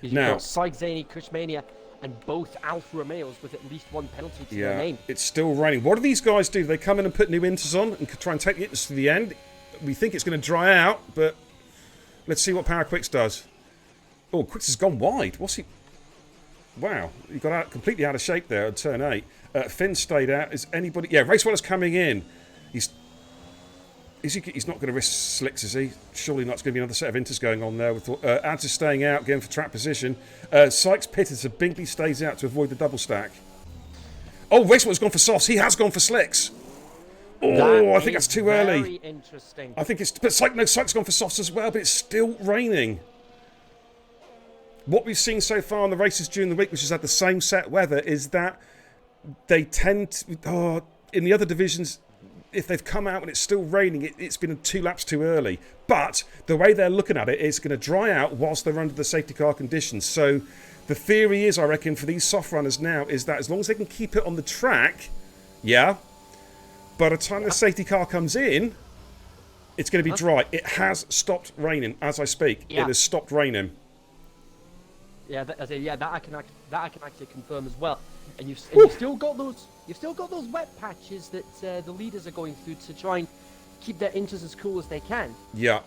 You've Now, got Syke, Zany, Kushmania, and both Alfa Romeos with at least one penalty to their name. It's still raining. What do these guys do? They come in and put new inters on and try and take the inters to the end. We think it's going to dry out, but let's see what Power Quicks does. Oh, Quicks has gone wide. What's he... Wow, he got out completely out of shape there at turn 8. Finn stayed out. Is anybody... Yeah, Raceweller's coming in. He's not going to risk slicks, is he? Surely not. It's going to be another set of inters going on there. With Ads is staying out, going for track position. Sykes pitted, so Bingley stays out to avoid the double stack. Oh, Raceweller's gone for softs. He has gone for slicks. Oh, I think that's too early. Very interesting. I think it's... But Sykes gone for softs as well, but it's still raining. What we've seen so far in the races during the week, which has had the same set weather, is that they tend to... in the other divisions... If they've come out and it's still raining, it's been 2 laps too early. But the way they're looking at it, it's going to dry out whilst they're under the safety car conditions. So the theory is, I reckon, for these soft runners now, is that as long as they can keep it on the track, by the time the safety car comes in, it's going to be dry. It has stopped raining as I speak. Yeah. It has stopped raining. Yeah, that I can actually confirm as well. And you've still got those wet patches that the leaders are going through to try and keep their inters as cool as they can. Yeah.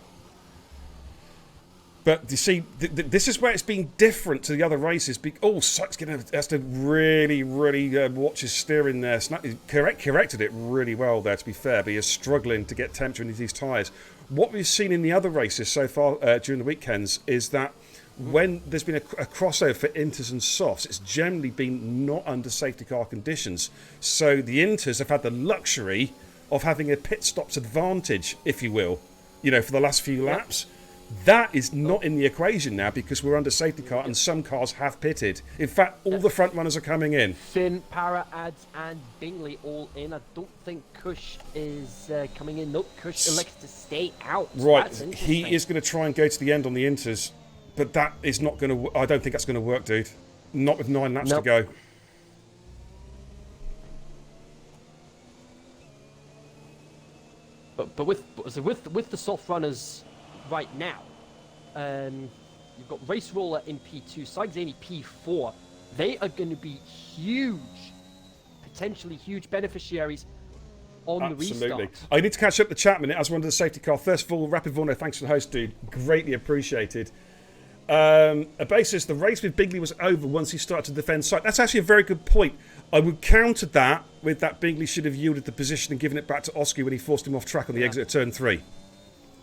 But you see, this is where it's been different to the other races. Sykes has to really, really watch his steering there. He corrected it really well there, to be fair, but he is struggling to get temperature into these tyres. What we've seen in the other races so far during the weekends is that when there's been a crossover for Inters and Softs, it's generally been not under safety car conditions. So the Inters have had the luxury of having a pit stops advantage, if you will, for the last few laps. That is not in the equation now because we're under safety car and some cars have pitted. In fact, all the front runners are coming in. Finn, Para, Ads, and Bingley all in. I don't think Kush is coming in. Nope, Kush elects to stay out. Right, he is going to try and go to the end on the Inters, but that is not going to. I don't think that's going to work, dude. Not with 9 laps to go. But with the soft runners right now, you've got Race Roller in P2, Sigzani P4. They are going to be huge, potentially huge beneficiaries on the restart. I need to catch up the chat minute as one of the safety car. First of all, Rapid Vorno, thanks for the host, dude. Greatly appreciated. A basis, the race with Bingley was over once he started to defend site. That's actually a very good point. I would counter that with that Bingley should have yielded the position and given it back to Oski when he forced him off track on the exit at turn 3.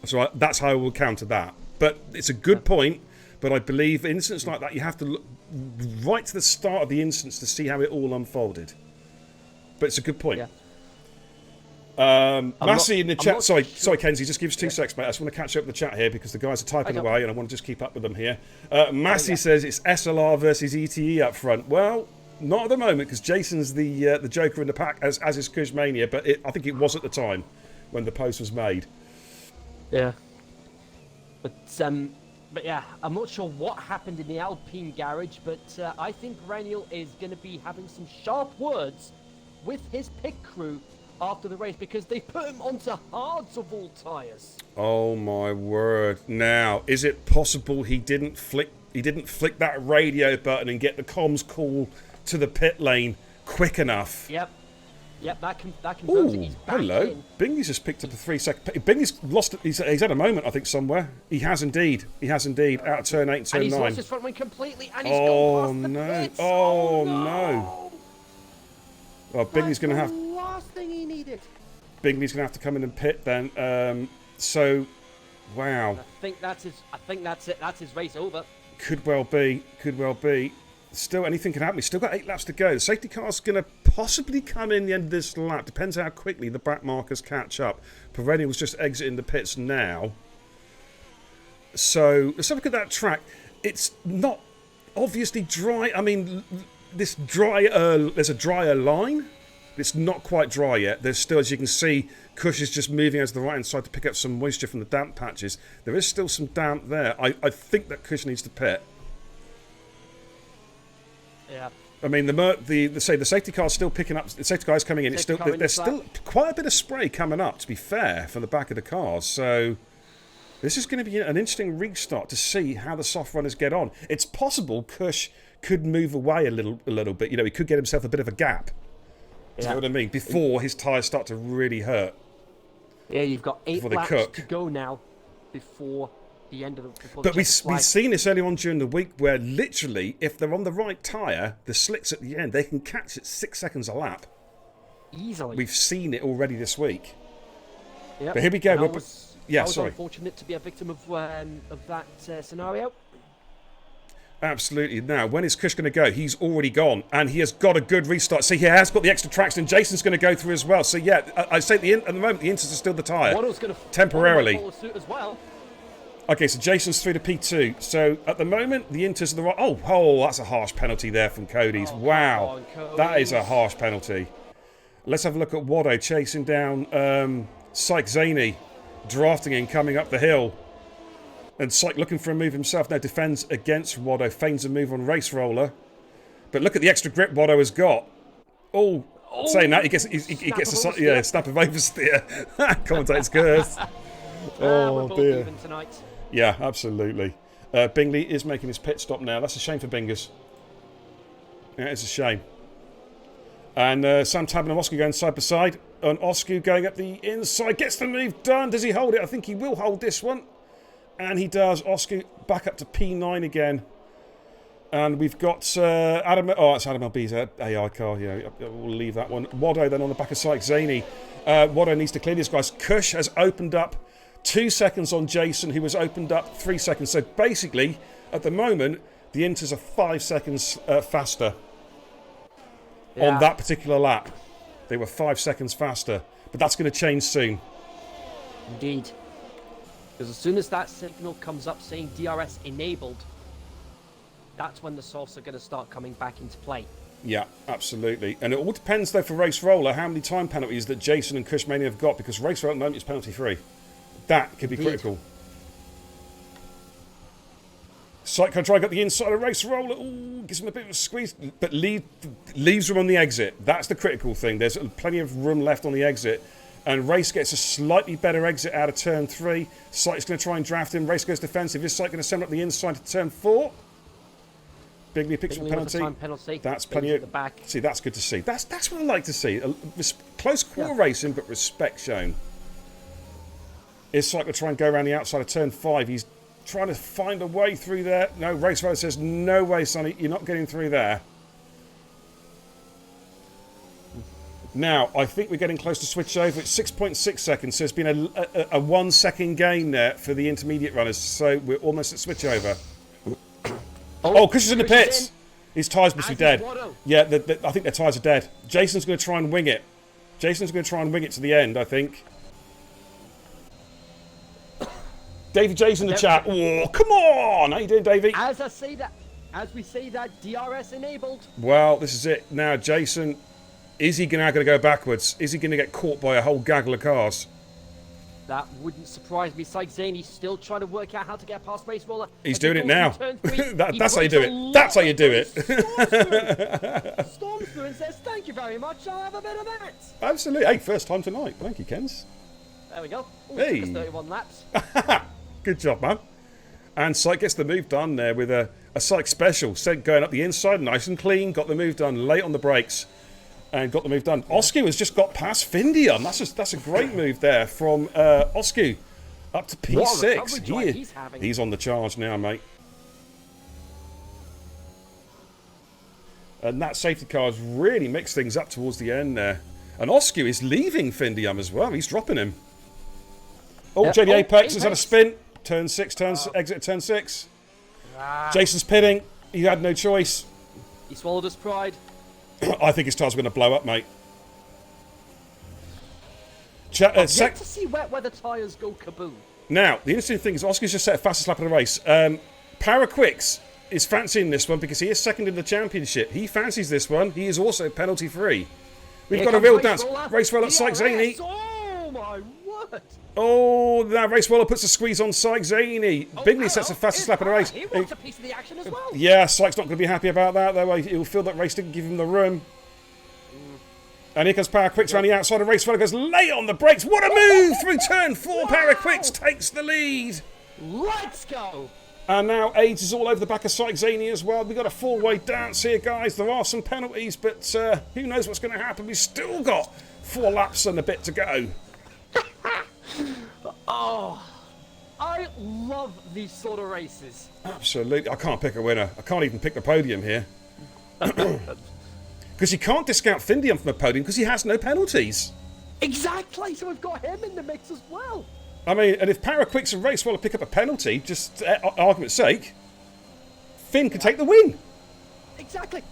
So that's how I will counter that. But it's a good point. But I believe in incidents like that, you have to look right to the start of the instance to see how it all unfolded. But it's a good point. Massey in the chat. Sorry, Kenzie, just give us 2 seconds, mate. I just want to catch up with the chat here because the guys are typing away and I want to just keep up with them here. Massey says it's SLR versus ETE up front. Well, not at the moment because Jason's the joker in the pack, as is Kuzmania, but I think it was at the time when the post was made. Yeah. But yeah, I'm not sure what happened in the Alpine garage, but I think Raniel is going to be having some sharp words with his pit crew after the race because they put him onto hards of all tyres. Oh my word. Now, is it possible he didn't flick that radio button and get the comms call to the pit lane quick enough? Yep, that confirms it. He's back in. Bingley's just picked up a 3-second. Bingley's lost. He's had a moment, I think, somewhere. He has indeed. Out of turn 8 and turn 9. And he's lost his front wing completely, and he's gone past the pits. Oh no! Well, Bingley's going to have. Last thing he needed. Bingley's going to have to come in and pit then. So, wow. I think that's it. That's his race over. Could well be. Still, anything can happen. He's still got 8 laps to go. The safety car's going to possibly come in the end of this lap. Depends how quickly the back markers catch up. Perennial's just exiting the pits now. So, let's have a look at that track. It's not obviously dry. I mean, there's a drier line. It's not quite dry yet. There's still, as you can see, Kush is just moving out to the right-hand side to pick up some moisture from the damp patches. There is still some damp there. I think that Kush needs to pit. Yeah. I mean, the safety car's still picking up. The safety car's coming in. There's still quite a bit of spray coming up, to be fair, from the back of the cars. So this is going to be an interesting restart to see how the soft runners get on. It's possible Kush could move away a little bit. He could get himself a bit of a gap. You know what I mean? Before his tyres start to really hurt. Yeah, you've got 8 laps to go now before the end of the. But we've seen this early on during the week where literally, if they're on the right tyre, the slicks at the end, they can catch it 6 seconds a lap. Easily. We've seen it already this week. Yep. But here we go. I was sorry. Unfortunate to be a victim of that scenario. Absolutely. Now, when is Kush going to go? He's already gone, and he has got a good restart. See, he has got the extra traction, and Jason's going to go through as well. So, yeah, I say at the moment, the Inters are still the tyre. Temporarily. As well. Okay, so Jason's through to P2. So, at the moment, the Inters are the right... Oh, that's a harsh penalty there from Cody's. Wow. That is a harsh penalty. Let's have a look at Wado chasing down Syke Zaney, drafting in, coming up the hill. And Syke looking for a move himself. Now defends against Wado. Feigns a move on Race Roller. But look at the extra grip Wado has got. Saying that, he gets a snap of oversteer. Commentator's curse. We're both even tonight. Yeah, absolutely. Bingley is making his pit stop now. That's a shame for Bingers. Yeah, it's a shame. And Sam Tabin and Oscar going side by side. And Oscar going up the inside. Gets the move done. Does he hold it? I think he will hold this one. And he does. Oscar back up to P9 again. And we've got Adam... Oh, it's Adam LB's AI car. Yeah, we'll leave that one. Wado then on the back of Syke Zaney. Wado needs to clear these guys. Kush has opened up 2 seconds on Jason, who has opened up 3 seconds. So basically, At the moment, the Inters are 5 seconds faster Yeah. on that particular lap. They were 5 seconds faster. But that's going to change soon. Indeed. Because as soon as that signal comes up saying DRS enabled, that's when the softs are going to start coming back into play. Yeah, absolutely. And it all depends, though, for Race Roller, how many time penalties that Jason and Cushmania have got, because Race Roller at the moment is penalty-free. That could be critical. Psycho try got the inside of Race Roller. Ooh, gives him a bit of a squeeze, but leaves room on the exit. That's the critical thing. There's plenty of room left on the exit. And Race gets a slightly better exit out of turn 3. Psycho's going to try and draft him. Race goes defensive. Is Psycho going to send up the inside to turn 4? Bigley picks up a penalty. That's plenty of the back. See, that's good to see. That's what I like to see. Close quarter racing, but respect shown. Is Psycho try and go around the outside of turn 5? He's trying to find a way through there. No, Race Roller says, no way, Sonny. You're not getting through there. Now, I think we're getting close to switch over. It's 6.6 seconds, so there's been a 1 second gain there for the intermediate runners. So we're almost at switch over. Oh, Chris is in the pits. His tyres must be dead. Yeah, I think their tyres are dead. Jason's going to try and wing it. Jason's going to try and wing it to the end, I think. Davey J's in the chat. Oh, come on! How you doing, Davey? As we say that, DRS enabled. Well, this is it. Now, Jason, is he now going to go backwards? Is he going to get caught by a whole gaggle of cars? That wouldn't surprise me. Zane's still trying to work out how to get past Race Roller. He's doing it now. That's how you do it. That's how you do it. Storms through and says, thank you very much. I'll have a bit of that. Absolutely. Hey, first time tonight. Thank you, Kens. There we go. Ooh, hey. Took us 31 laps. Good job, man. And Syke gets the move done there with a Syke special. Going up the inside, nice and clean. Got the move done late on the brakes. And got the move done. Oscu has just got past Findium. That's a great move there from Oscu up to P6. He's on the charge now, mate. And that safety car has really mixed things up towards the end there. And Oscu is leaving Findium as well. He's dropping him. Oh, JD Apex has had a spin. Turn 6, exit turn 6. Jason's pitting. He had no choice. He swallowed his pride. I think his tyres are going to blow up, mate. Yet to see where the tyres go kaboom. Now, the interesting thing is Oscar's just set a fastest lap of the race. Paraquix is fancying this one because he is second in the championship. He fancies this one. He is also penalty free. We've got a real dance. Race Roller at Syke Zaney. Oh my word! Oh, now Race Roller puts a squeeze on Syke Zaney. Bigley sets the fastest lap of the race. He wants a piece of the action as well. Yeah, Syke's not going to be happy about that, though. He'll feel that Race didn't give him the room. And here comes Paraquix around the outside of Race Roller, goes late on the brakes. What a move through turn 4. Paraquix takes the lead. Let's go. And now AIDS is all over the back of Syke Zaney as well. We've got a 4-way dance here, guys. There are some penalties, but who knows what's going to happen. We've still got 4 laps and a bit to go. Oh, I love these sort of races. Absolutely. I can't pick a winner. I can't even pick the podium here. Because you can't discount Findium from the podium because he has no penalties. Exactly. So we've got him in the mix as well. I mean, and if Paraquix and Race want to pick up a penalty, just argument's sake, Finn can take the win. Exactly.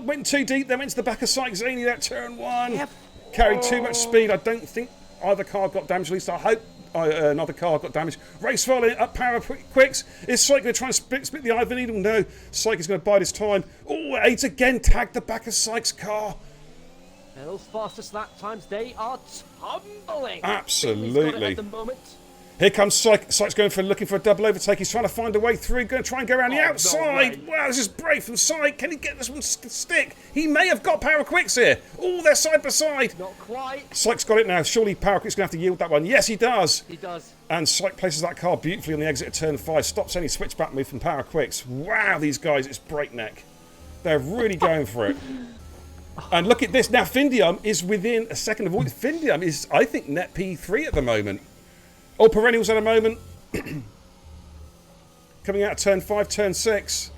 Went too deep. They went to the back of Syke Zaney that turn 1. Carried too much speed. I don't think either car got damaged. At least I hope another car got damaged. Race rolling up Paraquix. Is Syke going to try and split the eye of the needle? No. Syke is going to bide his time. Oh, AIDS again tagged the back of Syke's car. And those fastest lap times, they are tumbling. Absolutely. At the moment. Here comes Syke. Syke's looking for a double overtake. He's trying to find a way through. Going to try and go around the outside. No, wow, this is brave from Syke. Can he get this one to stick? He may have got Paraquix here. Oh, they're side by side. Not quite. Syke's got it now. Surely Paraquix is going to have to yield that one. Yes, he does. He does. And Syke places that car beautifully on the exit of turn 5. Stops any switchback move from Paraquix. Wow, these guys, it's breakneck. They're really going for it. And look at this. Now, Findium is within a second of all. Findium is, I think, net P3 at the moment. Oh, Perennials at a moment. Coming out of turn 5, turn 6.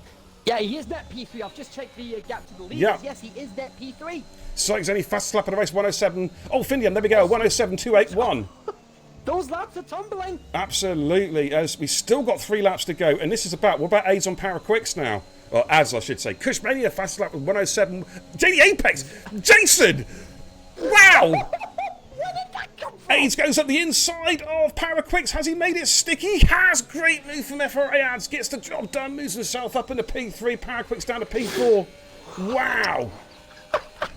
Yeah, he is net P3. I've just checked the gap to the leaders. Yeah. Yes, he is net P3. Syke's only fastest lap of the race, 107. Oh, Findium, there we go, 107.281. Those laps are tumbling. Absolutely. As we still got 3 laps to go, and this is what about aids on Power Quicks now? Or ads, I should say. Cushmania fastest lap with 107. JD Apex! Jason! Wow! Where did that come from? Aids goes up the inside of Power Quicks. Has he made it sticky? He has. Great move from FRA Ads. Gets the job done. Moves himself up into P3. Power Quicks down to P4. Wow.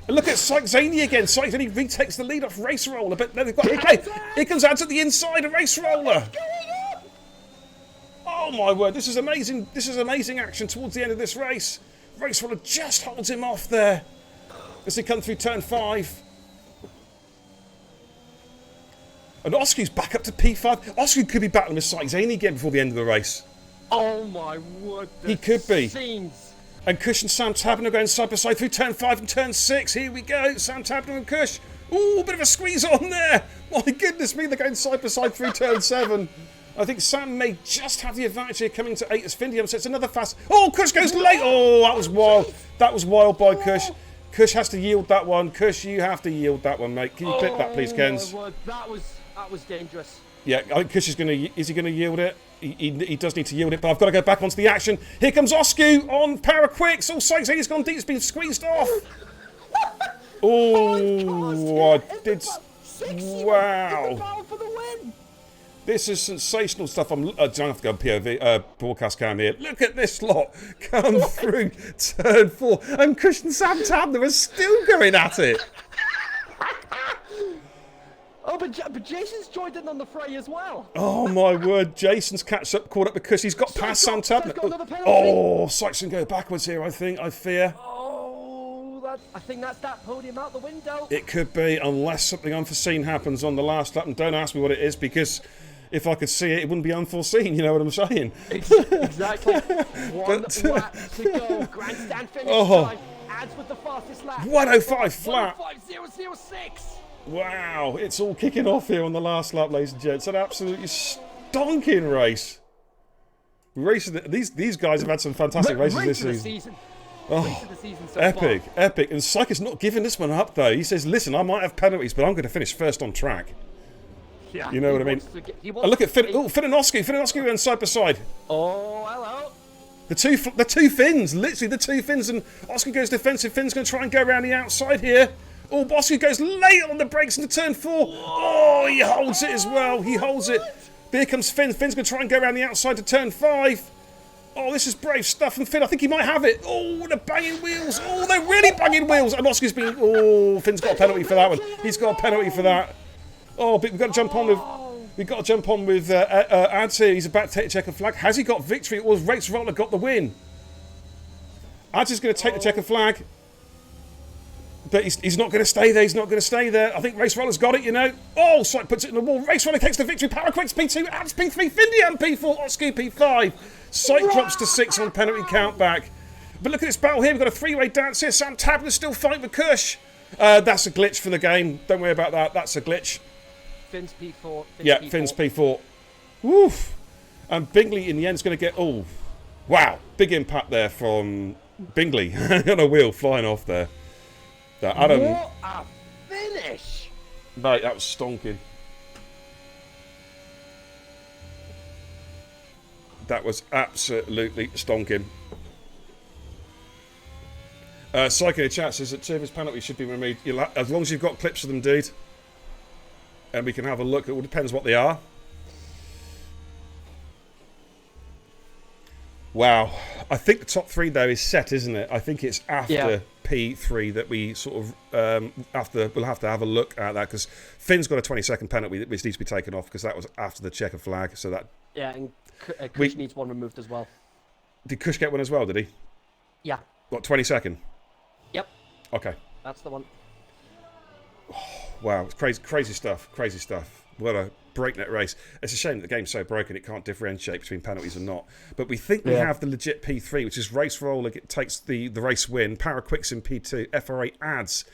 And look at Syke Zaney again. Syke Zaney retakes the lead off Race Roller. But they've got... Here comes Ads at the inside of Race Roller. Oh my word. This is amazing. This is amazing action towards the end of this race. Race Roller just holds him off there as they come through turn 5. And Oscar's back up to P5. Oscar could be battling with Syke Zaney again before the end of the race. Oh my word. He could be. Scenes. And Cush and Sam Tabner going side by side through turn 5 and turn 6. Here we go. Sam Tabner and Cush. Ooh, a bit of a squeeze on there. My goodness me, they're going side by side through turn 7. I think Sam may just have the advantage here coming to 8 as Findium. So it's another fast... Oh, Cush goes late. Oh, that was wild. That was wild by Cush. Cush has to yield that one. Cush, you have to yield that one, mate. Can you clip that, please, Kens? That was dangerous. Yeah, I think Cush is going to... Is he going to yield it? He does need to yield it, but I've got to go back onto the action. Here comes Oscu on Power Quicks. Oh, Syke Zaney's gone deep. It's been squeezed off. Oh, I did... Wow. For the win. This is sensational stuff. I don't have to go on POV, broadcast cam here. Look at this lot come through turn 4. And Cush and Sam Tabner are still going at it. Oh, but Jason's joined in on the fray as well. Oh my word, Jason's caught up with Cush. He's got past Sam Tabner. Oh, Syke's going to go backwards here, I fear. Oh, I think that's that podium out the window. It could be, unless something unforeseen happens on the last lap. And don't ask me what it is, because if I could see it, it wouldn't be unforeseen, you know what I'm saying? Exactly. One lap to go. Grandstand finish time. Adds with the fastest lap. 105 flat. 105.006. Wow, it's all kicking off here on the last lap, ladies and gents. An absolutely stonking race. These guys have had some fantastic races this season. Oh, epic. And Syke is not giving this one up, though. He says, listen, I might have penalties, but I'm going to finish first on track. Yeah, you know what I mean? Look at Finn and Oscar. Finn and Oscar going side by side. Oh, hello. The two Finns, literally the two Finns, and Oscar goes defensive. Finn's going to try and go around the outside here. Oh, Oscar goes late on the brakes into turn 4. Oh, he holds it as well. He holds it. Here comes Finn. Finn's going to try and go around the outside to turn 5. Oh, this is brave stuff from Finn. I think he might have it. Oh, the banging wheels. Oh, they're really banging wheels. And Oscar's been... Oh, Finn's got a penalty for that one. He's got a penalty for that. Oh, but we've got to jump on with... We've got to jump on with Ads here. He's about to take the checkered flag. Has he got victory, or has Race Roller got the win? Ads is going to take the checkered flag. But he's not going to stay there. He's not going to stay there. I think Race Roller's got it, you know. Oh, Syke puts it in the wall. Race Roller takes the victory. Power Quicks P2. Ads P3. Findian P4. Oscar P5. Syke drops to 6 on penalty countback. But look at this battle here. We've got a three-way dance here. Sam Tabner's still fighting with Cush. That's a glitch for the game. Don't worry about that. That's a glitch. Finn's P4. Finn's P4. Woof. And Bingley in the end is going to get... Oh, wow. Big impact there from Bingley. On a wheel flying off there. Adam, what a finish! Mate, that was stonking. That was absolutely stonking. Syke in the chat says that 2 of his penalties should be removed. As long as you've got clips of them, dude. And we can have a look. It all depends what they are. Wow. I think the top 3, though, is set, isn't it? I think it's after P3 that we sort of we'll have to have a look at that, because Finn's got a 20-second penalty which needs to be taken off, because that was after the checker flag. So that... Yeah, and Cush needs one removed as well. Did Cush get one as well, did he? Yeah. What, 20-second? Yep. Okay. That's the one. Wow, it's crazy stuff. What a breakneck race. It's a shame that the game's so broken it can't differentiate between penalties and not. But we think we have the legit P3, which is Race Roller takes the race win. Power Quicks in P2. FRA Ads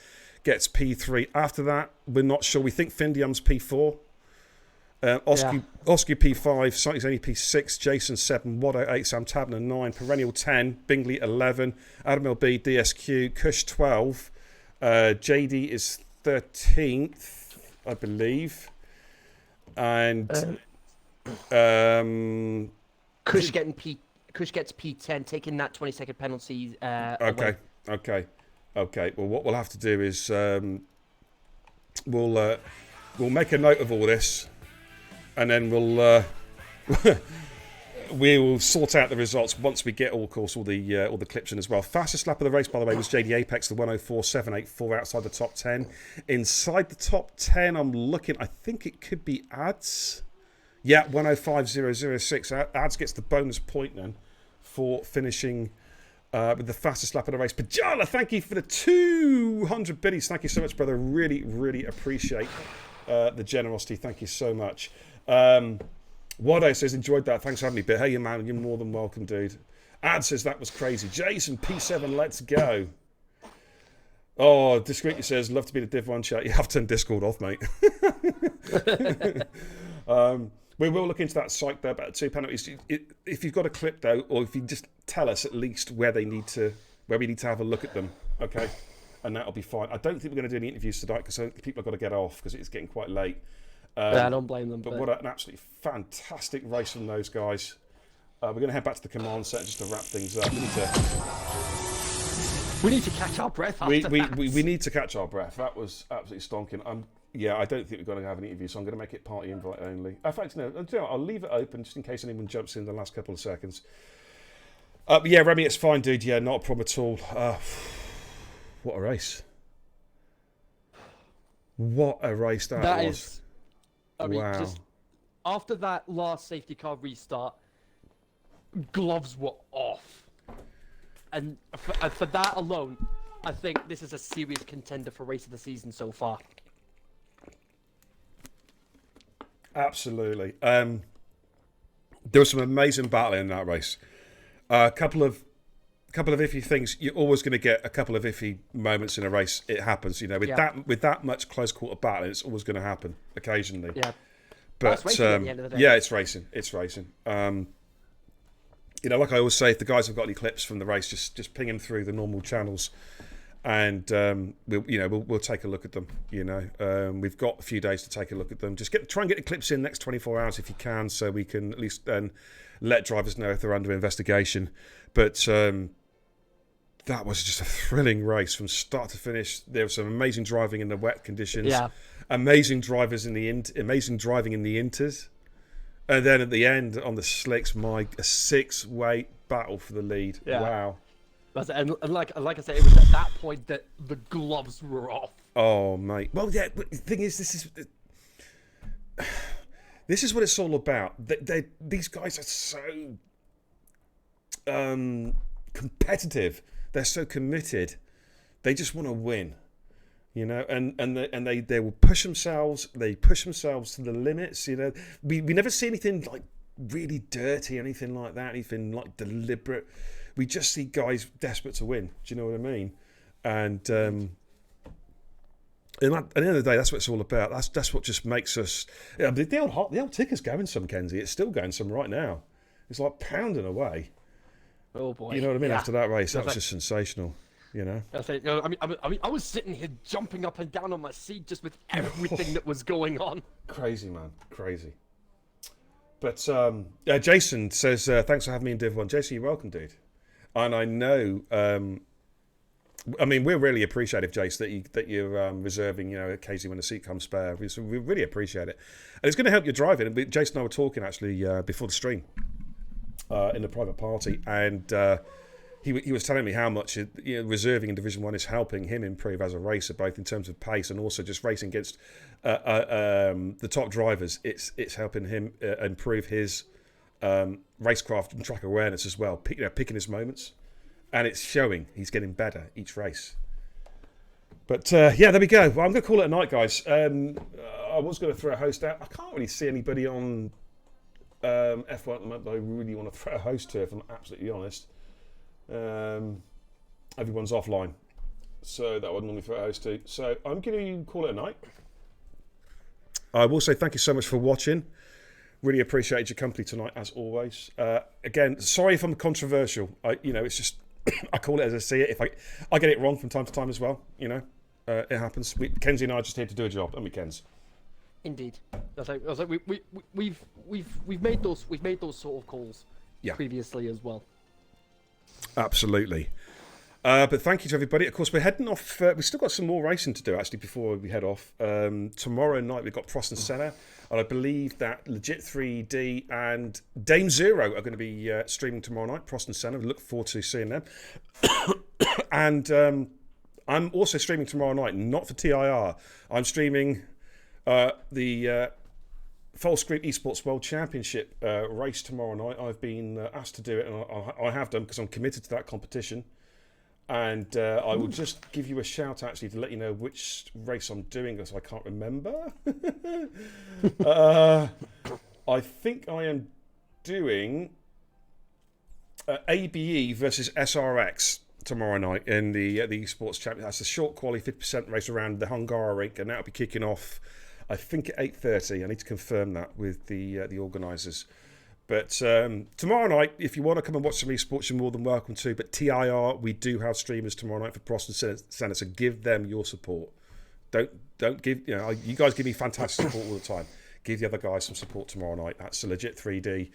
gets P3. After that, we're not sure. We think Findium's P4. Oscar P5. Syke's only P6. Jason 7. Wado 8. Sam Tabner 9. Perennial 10. Bingley 11. Adam LB DSQ. Cush 12. JD is 13th, I believe. and Kush gets P10, taking that 20-second penalty. Okay. Well, what we'll have to do is we'll make a note of all this, and then we will sort out the results once we get all the clips in as well. Fastest lap of the race, by the way, was JD Apex, the 104.784 outside the top 10. Inside the top 10, I'm looking. I think it could be Ads. Yeah, 105.006. Ads gets the bonus point then for finishing with the fastest lap of the race. Pajala, thank you for the 200 biddies. Thank you so much, brother. Really, really appreciate the generosity. Thank you so much. Wado says, enjoyed that. Thanks for having me. But hey, man, you're more than welcome, dude. Ad says, that was crazy. Jason, P7, let's go. Oh, Discreetly says, love to be the Div 1 chat. You have to turn Discord off, mate. We will look into that psych there about 2 penalties. If you've got a clip, though, or if you just tell us at least where we need to have a look at them, okay? And that'll be fine. I don't think we're going to do any interviews tonight because people have got to get off because it's getting quite late. I don't blame them. But what an absolutely fantastic race from those guys. We're going to head back to the command set just to wrap things up. We need to catch our breath after that. We need to catch our breath. That was absolutely stonking. I don't think we're going to have an interview, so I'm going to make it party invite only. In fact, no, I'll leave it open just in case anyone jumps in the last couple of seconds. Yeah, Remy, it's fine, dude. Yeah, not a problem at all. What a race. What a race that was. I mean, wow. just after that last safety car restart, gloves were off. And for that alone, I think this is a serious contender for race of the season so far. Absolutely. There was some amazing battling in that race. A couple of iffy things. You're always going to get a couple of iffy moments in a race. It happens, with that much close quarter battling, it's always going to happen occasionally. Yeah. But racing at the end of the day. Yeah, it's racing. Like I always say, if the guys have got any clips from the race, just ping them through the normal channels, and we'll take a look at them. We've got a few days to take a look at them. Just try and get the clips in next 24 hours if you can, so we can at least then let drivers know if they're under investigation. But that was just a thrilling race from start to finish. There was some amazing driving in the wet conditions. Yeah. Amazing driving in the inters. And then at the end on the slicks, a 6-way battle for the lead. Yeah. Wow. And like I said, it was at that point that the gloves were off. Oh, mate. Well, yeah, but the thing is, this is what it's all about. These guys are so competitive. They're so committed. They just want to win. And they will push themselves. They push themselves to the limits. We never see anything like really dirty, anything like that, anything like deliberate. We just see guys desperate to win. Do you know what I mean? And at the end of the day, that's what it's all about. That's what just makes us. The old ticker's going some, Kenzie. It's still going some right now. It's like pounding away. Oh boy! You know what I mean? Yeah. After that race, that was just sensational. I was sitting here jumping up and down on my seat just with everything that was going on. Crazy, man, crazy. But Jason says, thanks for having me in Div 1. Jason, you're welcome, dude. And I know, we're really appreciative, Jace, that you're reserving, occasionally when a seat comes spare. We really appreciate it. And it's going to help your driving. And Jason and I were talking, actually, before the stream in the private party. And he was telling me how much reserving in Division 1 is helping him improve as a racer, both in terms of pace and also just racing against the top drivers. It's helping him improve his racecraft and track awareness as well, picking his moments. And it's showing he's getting better each race. But there we go. Well, I'm going to call it a night, guys. I was going to throw a host out. I can't really see anybody on F1 at the moment that I really want to throw a host to, if I'm absolutely honest. Everyone's offline, so that would normally throw a host to. So I'm going to call it a night. I will say thank you so much for watching. Really appreciate your company tonight, as always. Again, sorry if I'm controversial. It's just I call it as I see it. If I get it wrong from time to time as well, it happens. Kenzie and I are just here to do a job, aren't we, Kenz? Indeed. We've made those sort of calls previously as well. Absolutely. But thank you to everybody. Of course, we're heading off. We've still got some more racing to do, actually, before we head off. Tomorrow night, we've got Prost and Senna. And I believe that Legit 3D and Dame Zero are going to be streaming tomorrow night. Prost and Senna. We look forward to seeing them. And I'm also streaming tomorrow night, not for TIR. I'm streaming the False Group Esports World Championship race tomorrow night. I've been asked to do it, and I have done because I'm committed to that competition. And I will just give you a shout, actually, to let you know which race I'm doing, because I can't remember. I think I am doing ABE versus SRX tomorrow night in the Esports Championship. That's a short quali 50% race around the Hungara rink, and that'll be kicking off, I think, at 8:30. I need to confirm that with the organisers. But tomorrow night, if you want to come and watch some esports, you're more than welcome to. But TIR, we do have streamers tomorrow night for Prost and Senna, so give them your support. Don't give, you guys give me fantastic support all the time. Give the other guys some support tomorrow night. That's a Legit 3D,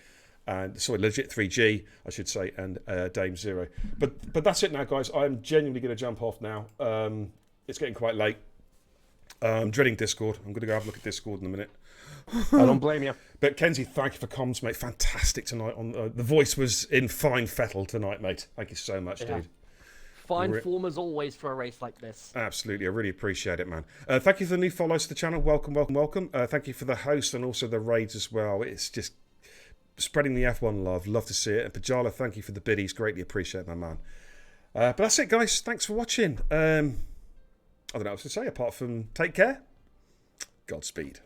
Legit 3G, I should say, and Dame Zero. But that's it now, guys. I'm genuinely going to jump off now. It's getting quite late. I'm dreading Discord. I'm going to go have a look at Discord in a minute. I don't blame you. But Kenzie, thank you for comms, mate. Fantastic tonight. The voice was in fine fettle tonight, mate. Thank you so much, dude. Fine form as always for a race like this. Absolutely, I really appreciate it, man. Thank you for the new follows to the channel. Welcome. Thank you for the host and also the raids as well. It's just spreading the F1 love. Love to see it. And Pajala, thank you for the biddies. Greatly appreciate that, man. But that's it, guys. Thanks for watching. I don't know what else to say apart from take care. Godspeed.